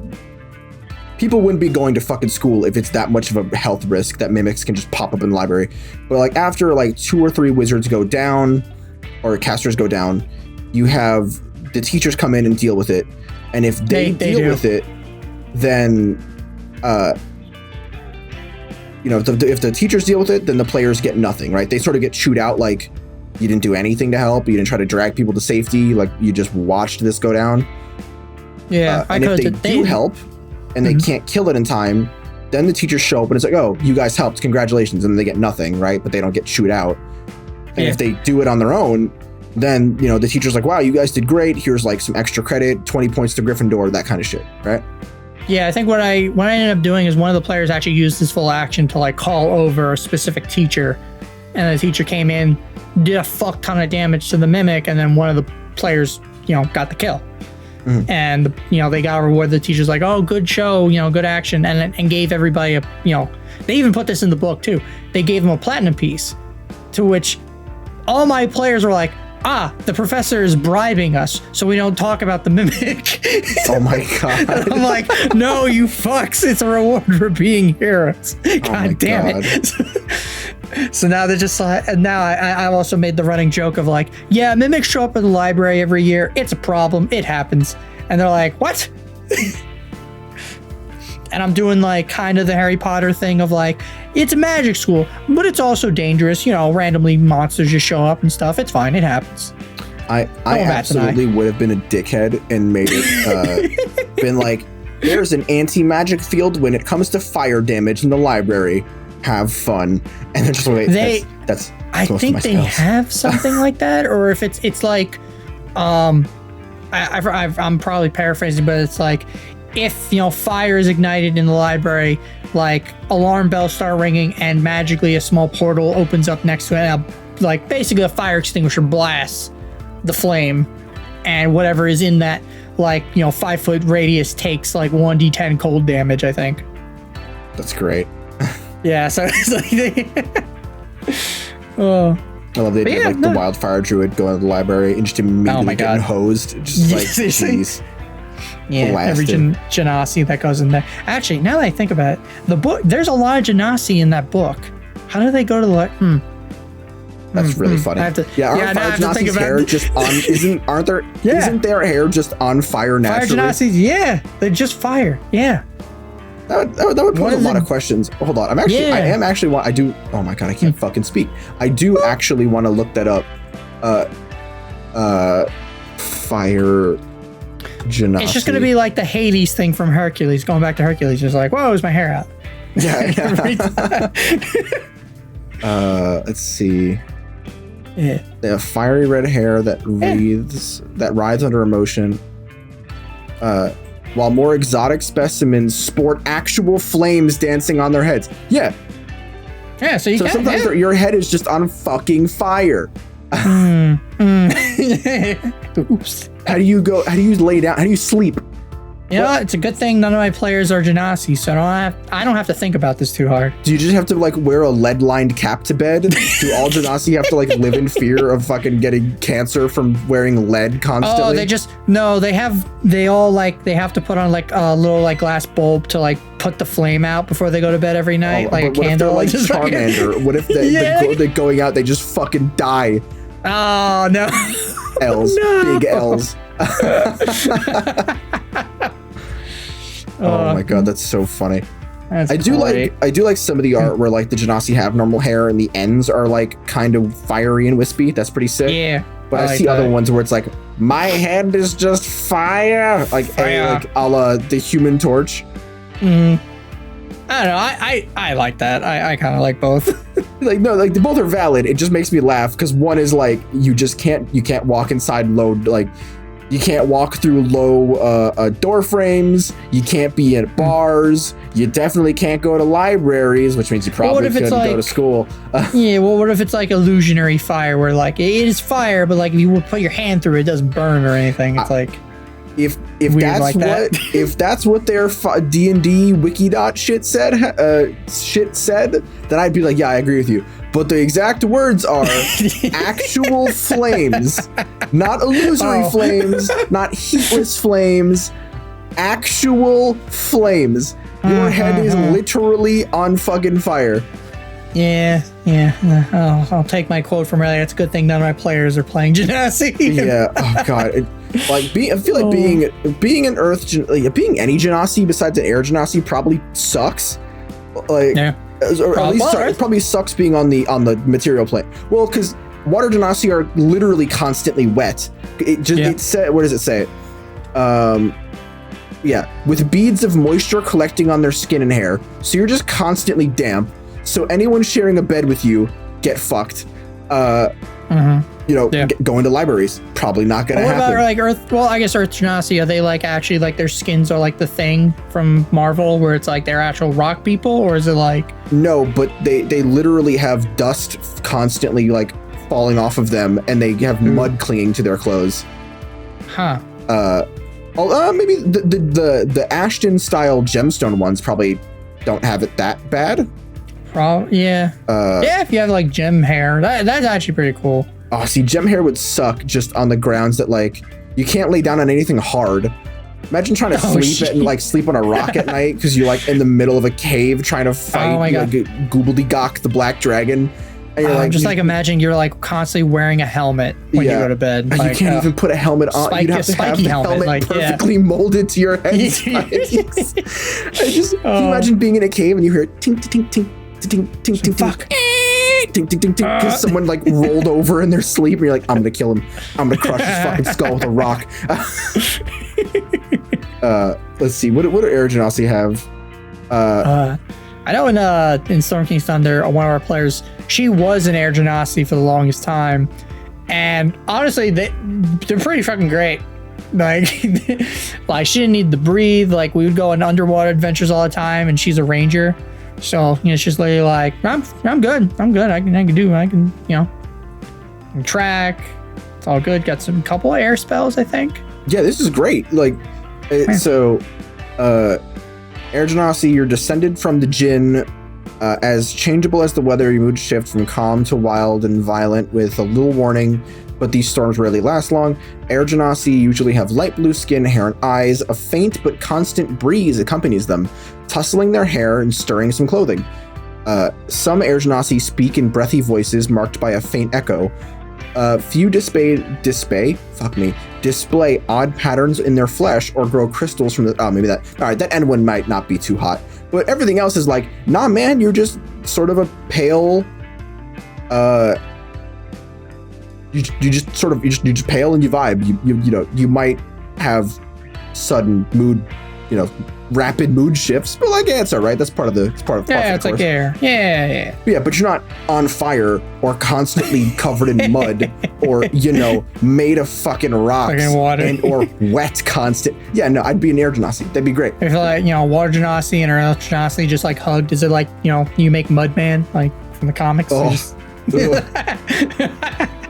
people wouldn't be going to fucking school if it's that much of a health risk that mimics can just pop up in the library. But like after like 2 or 3 wizards go down or casters go down, you have the teachers come in and deal with it. And if they deal with it, then if the teachers deal with it, then the players get nothing, right? They sort of get chewed out, like you didn't do anything to help. You didn't try to drag people to safety. Like you just watched this go down. Yeah. And if they do help and they can't kill it in time, then the teachers show up and it's like, oh, you guys helped. Congratulations. And they get nothing, right? But they don't get chewed out. And if they do it on their own, then, the teacher's like, wow, you guys did great. Here's like some extra credit, 20 points to Gryffindor, that kind of shit, right? Yeah, I think what I ended up doing is one of the players actually used his full action to like call over a specific teacher, and the teacher came in, did a fuck ton of damage to the mimic, and then one of the players, got the kill. Mm-hmm. And they got rewarded. The teacher's like, oh, good show, good action, and gave everybody they even put this in the book too. They gave him a platinum piece, to which all my players were like, the professor is bribing us so we don't talk about the mimic. Oh my god. I'm like, no, you fucks. It's a reward for being heroes. God damn it. So now they're just like, and now I also made the running joke of like, yeah, mimics show up in the library every year. It's a problem. It happens. And they're like, what? And I'm doing like kind of the Harry Potter thing of like, it's a magic school, but it's also dangerous. Randomly monsters just show up and stuff. It's fine. It happens. I absolutely would have been a dickhead and made it, been like, there's an anti-magic field when it comes to fire damage in the library. Have fun. And then just wait. I think they have something like that, or if it's like, I'm probably paraphrasing, but it's like, if fire is ignited in the library, like alarm bells start ringing and magically a small portal opens up next to it, and like basically a fire extinguisher blasts the flame, and whatever is in that 5-foot radius takes like 1d10 cold damage, I think. That's great. Yeah, so it's like oh. I love the idea the wildfire druid going to the library and just immediately getting hosed. Just like, jeez. Yeah, blasted. Every Genasi that goes in there. Actually, now that I think about it, the book, there's a lot of Genasi in that book. How do they go to the That's really funny. Aren't Fire Genasi's hair just on? Isn't their hair just on fire naturally? Fire Genasi's, yeah, they're just fire. Yeah. That would pose a lot of questions. Hold on, I do. Oh my god, I can't fucking speak. I do actually want to look that up. Fire Genasi. It's just gonna be like the Hades thing from Hercules. Going back to Hercules, just like, whoa, is my hair out? Yeah. Let's see. Yeah. They have fiery red hair that writhes under emotion. While more exotic specimens sport actual flames dancing on their heads. Yeah. Yeah, so sometimes your head is just on fucking fire. Oops. How do you lay down? How do you sleep? It's a good thing none of my players are Genasi, so I don't have to think about this too hard. Do you just have to wear a lead-lined cap to bed? Do all Genasi have to live in fear of fucking getting cancer from wearing lead constantly? Oh, they have to put on a little glass bulb to put the flame out before they go to bed every night, a candle. What if they're Charmander? What if they're going out, they just fucking die? Oh no. L's. No. Big L's. Oh my god, that's so funny. I do like some of the art where the Genasi have normal hair and the ends are kind of fiery and wispy. That's pretty sick. Yeah. But I see other ones where it's my head is just fire. A la the Human Torch. I don't know. I like that. I kind of like both. No, both are valid. It just makes me laugh because one is you can't walk inside low, you can't walk through low door frames. You can't be at bars. You definitely can't go to libraries, which means you probably couldn't go to school. Yeah, well, what if it's illusionary fire where it is fire, but if you would put your hand through it, it doesn't burn or anything. It's if that's what their D&D wiki shit said, then I'd be like, yeah, I agree with you. But the exact words are actual flames, not illusory flames, not heatless flames, actual flames. Your head is literally on fucking fire. Yeah. I'll take my quote from earlier. It's a good thing none of my players are playing Genasi. Yeah. Oh god. I feel like being an Earth, being any Genasi besides an Air Genasi probably sucks. Like, yeah. Or at least it probably sucks being on the material plane. Well, because water Genasi are literally constantly wet. It said, what does it say? With beads of moisture collecting on their skin and hair. So you're just constantly damp. So anyone sharing a bed with you, get fucked. Going to libraries, probably not going to happen. What about like Earth? Well, I guess Earth Genasi, are they like actually like their skins are like the Thing from Marvel, where it's like they're actual rock people, or is it like? No, but they literally have dust constantly like falling off of them, and they have mud clinging to their clothes. Huh. Maybe the Ashton style gemstone ones probably don't have it that bad. Yeah. If you have like gem hair, that's actually pretty cool. Oh, see, gem hair would suck just on the grounds that like you can't lay down on anything hard. Imagine trying to sleep on a rock at night because you're like in the middle of a cave trying to fight Goobledygook the black dragon. And you're just imagining you're like constantly wearing a helmet when you go to bed. Like, you can't even put a helmet on. You'd have to have the helmet perfectly molded to your head. Can you imagine being in a cave and you hear tink tink tink tink tink tink fuck. Tink, tink, tink, tink, because someone like rolled over in their sleep and you're like, I'm gonna kill him. I'm gonna crush his fucking skull with a rock. Let's see, what do Air Genasi have? I know in Storm King's Thunder, one of our players, she was an Air Genasi for the longest time, and honestly, they're pretty fucking great. Like, like she didn't need to breathe. Like, we would go on underwater adventures all the time, and she's a ranger. So, it's just literally like, I'm good. I can track. It's all good. Got some couple air spells, I think. Yeah, this is great. Like, Air Genasi, you're descended from the Jinn, as changeable as the weather. Your mood shift from calm to wild and violent with a little warning, but these storms rarely last long. Air Genasi usually have light blue skin, hair, and eyes. A faint but constant breeze accompanies them, tussling their hair and stirring some clothing. Some Air Genasi speak in breathy voices marked by a faint echo. Few display odd patterns in their flesh or grow crystals from the... Oh, maybe that... All right, that end one might not be too hot. But everything else is like, nah, man, you're just sort of a pale... You just pale and you vibe. You might have sudden mood, rapid mood shifts, but like, yeah, it's all right. That's part of the it's like air. Yeah, but you're not on fire or constantly covered in mud or made of fucking rocks or wet constant. Yeah, no, I'd be an Air Genasi. That'd be great. If like water Genasi and Earth Genasi just like hugged, is it like you make Mudman like from the comics? Yeah,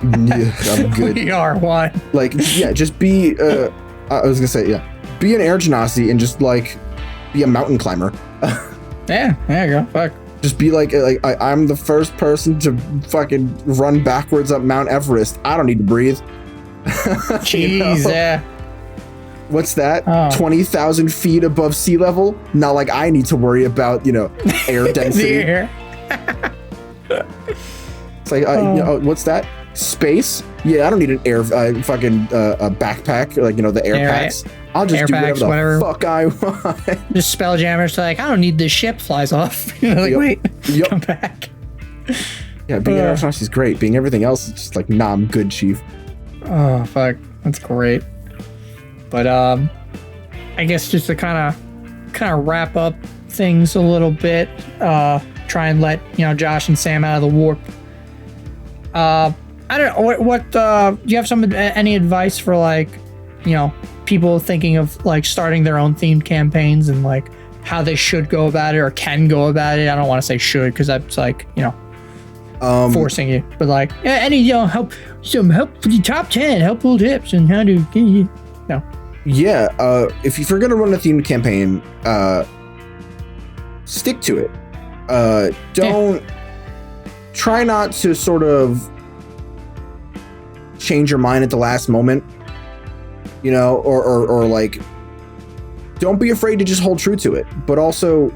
I'm good. We are one. Like, yeah, just be. I was gonna say, yeah, be an Air Genasi and just like be a mountain climber. Yeah, there you go. Fuck. Just be like I'm the first person to fucking run backwards up Mount Everest. I don't need to breathe. Jeez, yeah. What's that? 20,000 feet above sea level? Not like I need to worry about air density. It's like, what's that? Space? Yeah, I don't need an air fucking backpack, like the air packs. I'll just do whatever the fuck I want. Just Spelljammer's like, I don't need this ship. Flies off. Wait, come back. Yeah, being an Air Genasi is great. Being everything else is just like, nah, I'm good, chief. Oh fuck, that's great. But I guess just to kind of wrap up things a little bit, try and let Josh and Sam out of the warp. I don't know what do you have any advice for like people thinking of like starting their own themed campaigns and like how they should go about it or can go about it? I don't want to say should because that's like forcing you, but like any help for the top 10 helpful tips and how to if you're gonna run a themed campaign, stick to it. Don't try not to sort of change your mind at the last moment, or like don't be afraid to just hold true to it. But also,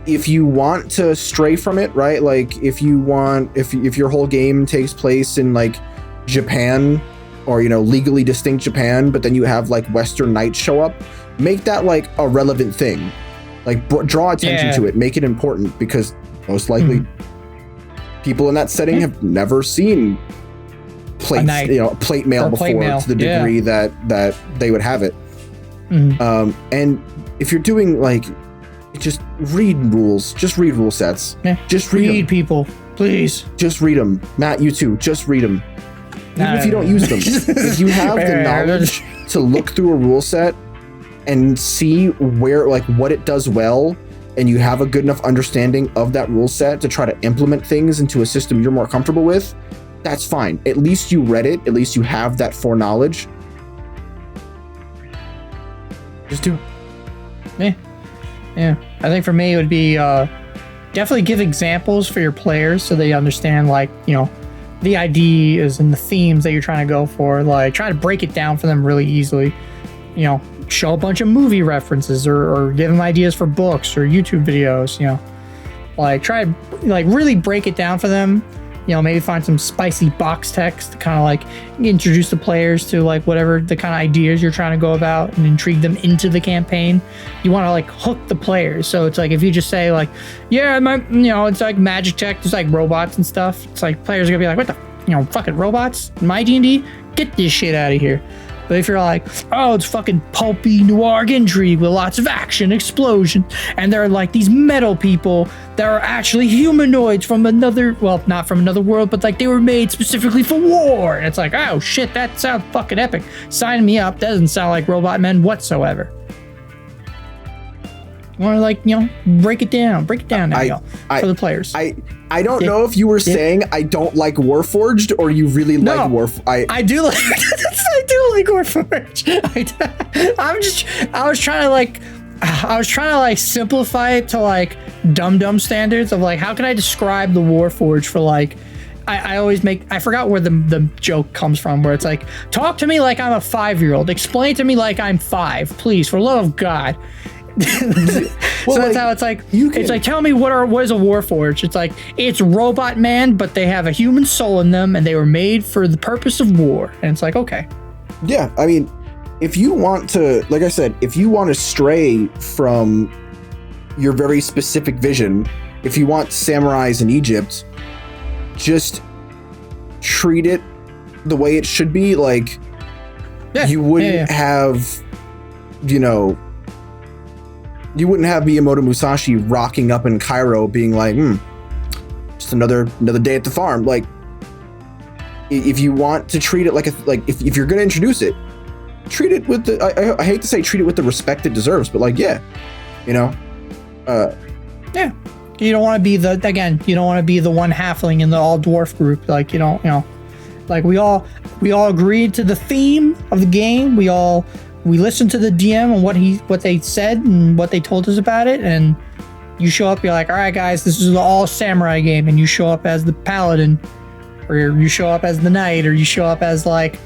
if you want to stray from it, right? Like if your whole game takes place in like Japan or, you know, legally distinct Japan, but then you have like Western knights show up, make that like a relevant thing. Like draw attention to it, make it important, because most likely people in that setting have never seen plate mail before to the degree that they would have it. And if you're doing like, just read rules, just read rule sets, just read people, please. Just read them. Matt, you too, just read them. Even if you don't use them, if you have the knowledge to look through a rule set and see where, like, what it does well, and you have a good enough understanding of that rule set to try to implement things into a system you're more comfortable with, that's fine. At least you read it. At least you have that foreknowledge. Just do it. Yeah, I think for me it would be definitely give examples for your players so they understand, like, you know, the ideas and the themes that you're trying to go for. Like, try to break it down for them really easily. You know, show a bunch of movie references or give them ideas for books or YouTube videos. You know, like try to like really break it down for them. You know, maybe find some spicy box text to kind of like introduce the players to like whatever the kind of ideas you're trying to go about and intrigue them into the campaign. You want to like hook the players. So it's like, if you just say like, yeah, it's like magic tech, there's like robots and stuff. It's like players are gonna be like, what the, fucking robots? My D&D? Get this shit out of here. But if you're like, oh, it's fucking pulpy noir intrigue with lots of action, explosion, and they're like these metal people that are actually humanoids from another, well, not from another world, but like they were made specifically for war. And it's like, oh shit, that sounds fucking epic. Sign me up. Doesn't sound like robot men whatsoever. Or like, break it down now, for the players. I don't know if you were saying I don't like Warforged or you really like Warforged. I do like I do like Warforged. I was trying to like simplify it to like dumb standards of like, how can I describe the Warforged for like, I always I forgot where the joke comes from, where it's like, talk to me like I'm a 5-year-old, explain to me like I'm 5, please, for the love of God. So that's how it's like. It's like, tell me what is a Warforged? It's like, it's robot man, but they have a human soul in them, and they were made for the purpose of war. And it's like, okay, yeah. I mean, if you want to, like I said, if you want to stray from your very specific vision, if you want samurais in Egypt, just treat it the way it should be. Like, you wouldn't have, you wouldn't have Miyamoto Musashi rocking up in Cairo being like, just another day at the farm. Like, if you want to treat it like if you're going to introduce it, treat it with the, I hate to say treat it with the respect it deserves, but like, yeah. You don't want to be you don't want to be the one halfling in the all dwarf group. Like, like we all agreed to the theme of the game. We listened to the DM and what they said and what they told us about it, and you show up, you're like, all right guys, this is an all samurai game, and you show up as the paladin, or you show up as the knight, or you show up as like,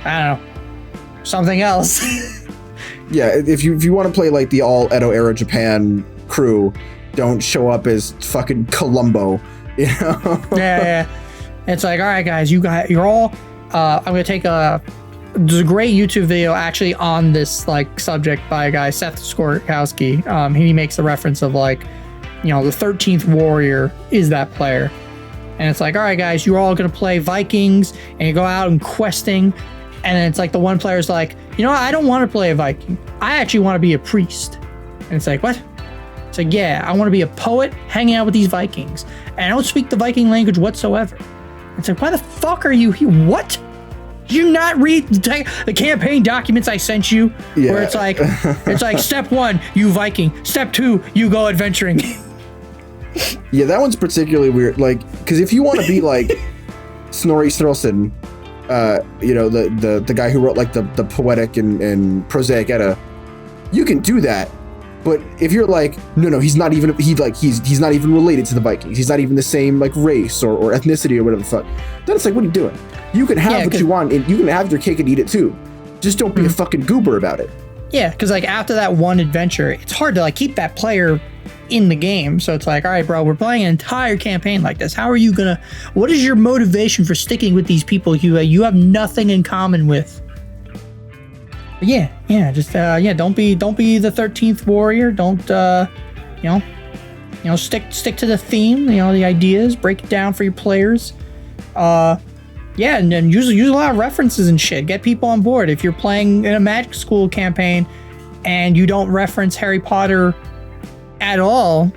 I don't know, something else. Yeah, if you want to play like the all Edo era Japan crew, don't show up as fucking Columbo, Yeah. It's like, all right guys, you're all I'm gonna take there's a great YouTube video actually on this like subject by a guy, Seth Skorkowski. He makes the reference of like, the 13th warrior is that player. And it's like, all right, guys, you're all going to play Vikings and you go out and questing. And then it's like the one player's like, I don't want to play a Viking. I actually want to be a priest. And it's like, what? It's like, yeah, I want to be a poet hanging out with these Vikings. And I don't speak the Viking language whatsoever. It's like, why the fuck are you here? What? Did you not read the campaign documents I sent you? Yeah. Where it's like step 1, you Viking. Step 2, you go adventuring. Yeah, that one's particularly weird. Like, because if you want to be like Snorri Sturluson, the guy who wrote like the poetic and prosaic Edda, you can do that. But if you're like, no, he's not even related to the Vikings. He's not even the same like race or ethnicity or whatever the fuck. Then it's like, what are you doing? You can have what you want, and you can have your cake and eat it too. Just don't be a fucking goober about it. Yeah, because like after that one adventure, it's hard to like keep that player in the game. So it's like, all right, bro, we're playing an entire campaign like this. How are you gonna? What is your motivation for sticking with these people you have nothing in common with? But don't be the 13th warrior. Don't stick to the theme. The ideas, break it down for your players. And then use a lot of references and shit. Get people on board. If you're playing in a Magic School campaign and you don't reference Harry Potter at all,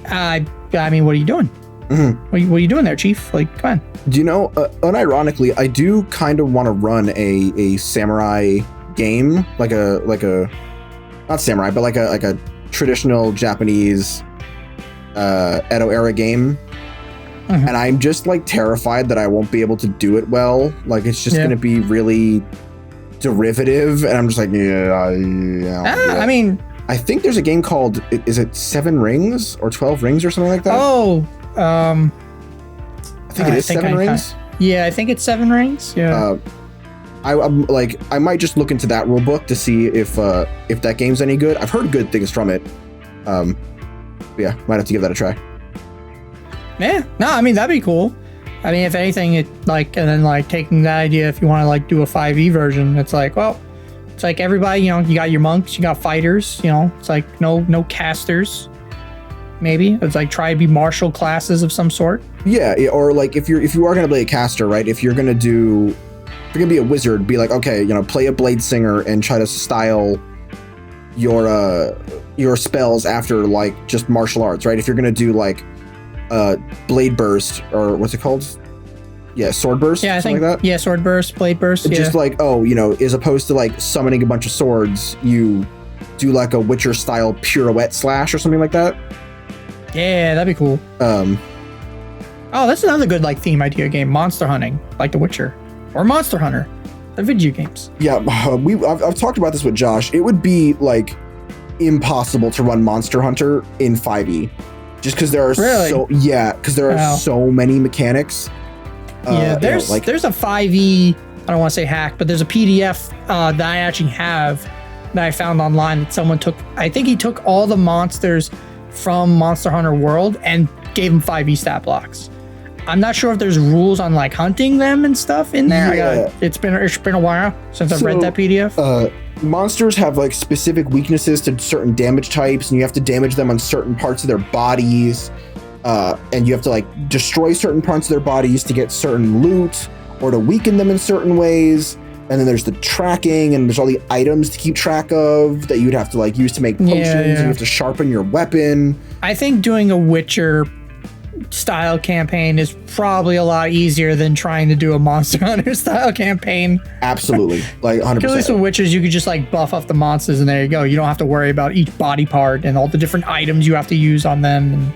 I mean, what are you doing? Mm-hmm. What are you doing there, Chief? Like, come on. Do you know? Unironically, I do kind of want to run a samurai game, like a not samurai, but like a traditional Japanese Edo era game. Mm-hmm. And I'm just like terrified that I won't be able to do it well. Like it's just going to be really derivative, and I'm just like, I mean, I think there's a game called, is it 7 Rings or 12 Rings or something like that? I think it is 7 Rings. I think it's 7 Rings. Yeah. I'm like, I might just look into that rule book to see if that game's any good. I've heard good things from it. Might have to give that a try. Yeah, no, I mean, that'd be cool. I mean, if anything, and then taking that idea, if you want to like do a 5e version, it's like, well, it's like everybody, you got your monks, you got fighters, it's like no casters. Maybe it's like try to be martial classes of some sort. Yeah, or like if you are gonna play a caster, right? If you're gonna be a wizard, be like, okay, play a blade singer and try to style your spells after like just martial arts, right? If you're gonna do like blade burst, or what's it called? Yeah, sword burst. Yeah, I think like that. Yeah, sword burst, blade burst. Just like, as opposed to like summoning a bunch of swords, you do like a Witcher style pirouette slash or something like that. Yeah, that'd be cool. That's another good like theme idea game: monster hunting, like The Witcher or Monster Hunter, the video games. Yeah, I've talked about this with Josh. It would be like impossible to run Monster Hunter in 5e. Just because there are so many mechanics. There's a 5e, I don't want to say hack, but there's a PDF that I actually have that I found online that someone took. I think he took all the monsters from Monster Hunter World and gave them 5e stat blocks. I'm not sure if there's rules on like hunting them and stuff in there. Yeah. It's been a while since I've read that PDF. Monsters have like specific weaknesses to certain damage types, and you have to damage them on certain parts of their bodies, and you have to like destroy certain parts of their bodies to get certain loot or to weaken them in certain ways. And then there's the tracking, and there's all the items to keep track of that you'd have to like use to make potions. And you have to sharpen your weapon. I think doing a Witcher style campaign is probably a lot easier than trying to do a Monster Hunter style campaign. Absolutely, like 100%. At least with Witchers, you could just like buff up the monsters, and there you go. You don't have to worry about each body part and all the different items you have to use on them. And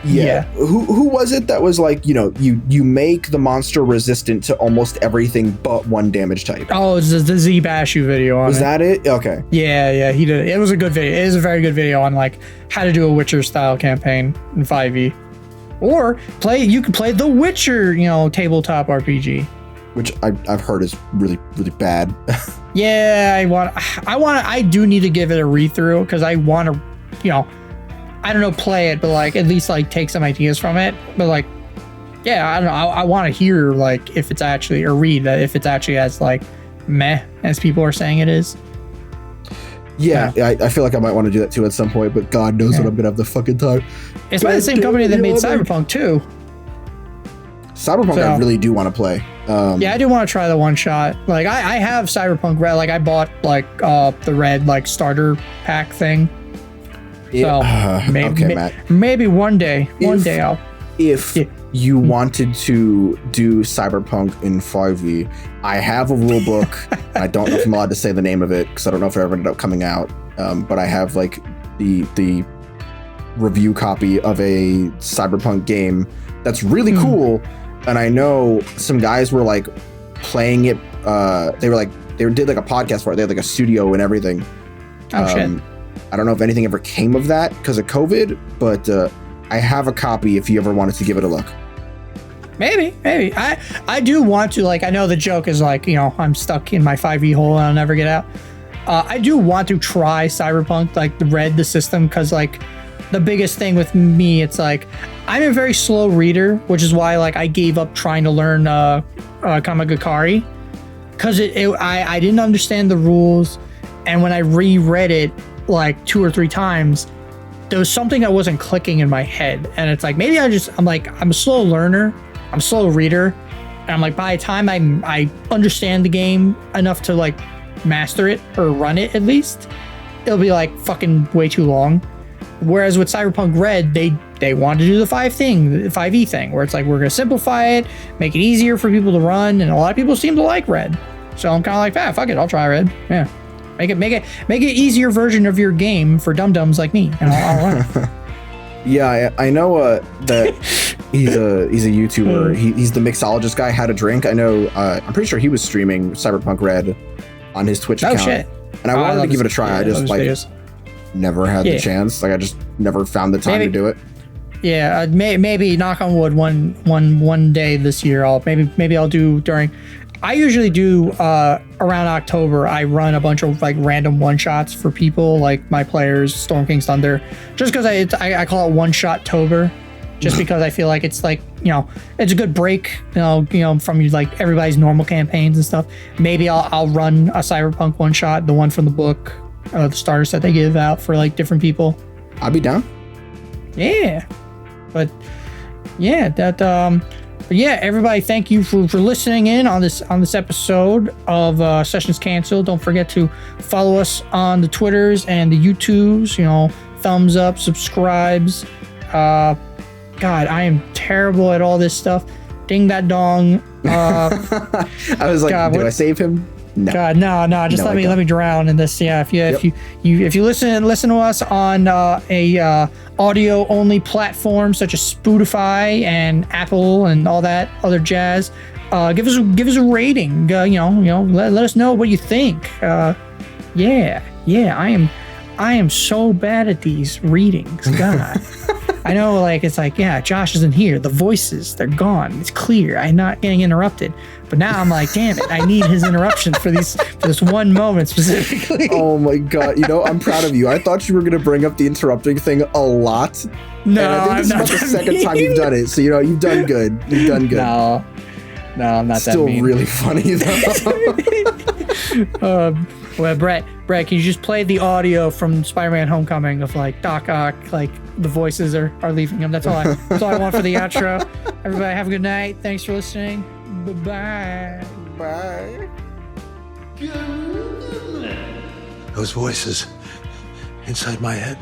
yeah. Who was it that was like, you make the monster resistant to almost everything but one damage type? Oh, it's the Z Bashu video on it. Was that it? Okay. Yeah, he did. It was a good video. It is a very good video on like how to do a Witcher style campaign in 5e. Or you can play The Witcher, tabletop RPG, which I've heard is really, really bad. Yeah, I do need to give it a read through because I want to, I don't know, play it, but like at least like take some ideas from it. But like, yeah, I don't know. I want to hear like if it's actually, or read that if it's actually as like meh as people are saying it is. Yeah. I feel like I might want to do that too at some point, but God knows when I'm gonna have the fucking time. It's by the same company that made Cyberpunk too. Cyberpunk, I really do want to play. I do want to try the one shot. Like I have Cyberpunk Red. Like I bought like the red like starter pack thing. So maybe one day I'll. If you wanted to do Cyberpunk in 5e, I have a rule book. I don't know if I'm allowed to say the name of it because I don't know if it ever ended up coming out. But I have like the review copy of a Cyberpunk game that's really cool. And I know some guys were like playing it. They did like a podcast for it. They had like a studio and everything. Oh shit. I don't know if anything ever came of that because of COVID, but I have a copy if you ever wanted to give it a look. Maybe. I do want to, like, I know the joke is like, I'm stuck in my 5e hole and I'll never get out. I do want to try Cyberpunk, like the system, because like the biggest thing with me, it's like I'm a very slow reader, which is why like I gave up trying to learn Kamagakari, because I didn't understand the rules, and when I reread it like 2 or 3 times, there was something that wasn't clicking in my head, and it's like maybe I'm a slow learner, I'm a slow reader, and I'm like by the time I understand the game enough to like master it or run it at least, it'll be like fucking way too long. Whereas with Cyberpunk Red, they wanted to do the 5e thing, where it's like we're gonna simplify it, make it easier for people to run, and a lot of people seem to like Red. So I'm kind of like, fuck it, I'll try Red. Yeah, make it easier version of your game for dum-dums like me, and I'll run it. Yeah, I know that he's a YouTuber. He's the mixologist guy, How to Drink. I know. I'm pretty sure he was streaming Cyberpunk Red on his Twitch account. Shit. And I wanted to give it a try. Yeah, I just like videos. Never had the chance. Like I just never found the time to do it. Yeah, maybe knock on wood one day this year. Maybe I'll do during. I usually do around October. I run a bunch of like random one shots for people, like my players, Storm King's Thunder, just because I call it one shot Tober, just because I feel like it's like, it's a good break, from like everybody's normal campaigns and stuff. Maybe I'll run a Cyberpunk one shot, the one from the book, the starter set they give out for like different people. I'll be down. Yeah, but yeah, everybody, thank you for listening in on this episode of Sessions Canceled. Don't forget to follow us on the Twitters and the YouTubes. Thumbs up, subscribes. God, I am terrible at all this stuff. Ding that dong. I was like, God, do I save him? No. God, no. Just let me drown in this. Yeah, if you listen to us on a audio only platform such as Spotify and Apple and all that other jazz, give us a rating. Let us know what you think. I am so bad at these readings. God. I know, like, it's like, yeah, Josh isn't here. The voices, they're gone. It's clear. I'm not getting interrupted. But now I'm like, damn it, I need his interruptions for this one moment specifically. Oh my God. I'm proud of you. I thought you were going to bring up the interrupting thing a lot. No, and I think this is about the second time you've done it. So, you've done good. You've done good. No, I'm not Still that mean. Still really funny, though. Well, Brett, can you just play the audio from Spider-Man Homecoming of like Doc Ock, like the voices are leaving him. That's all I want for the outro. Everybody have a good night. Thanks for listening. Bye-bye. Bye. Those voices inside my head.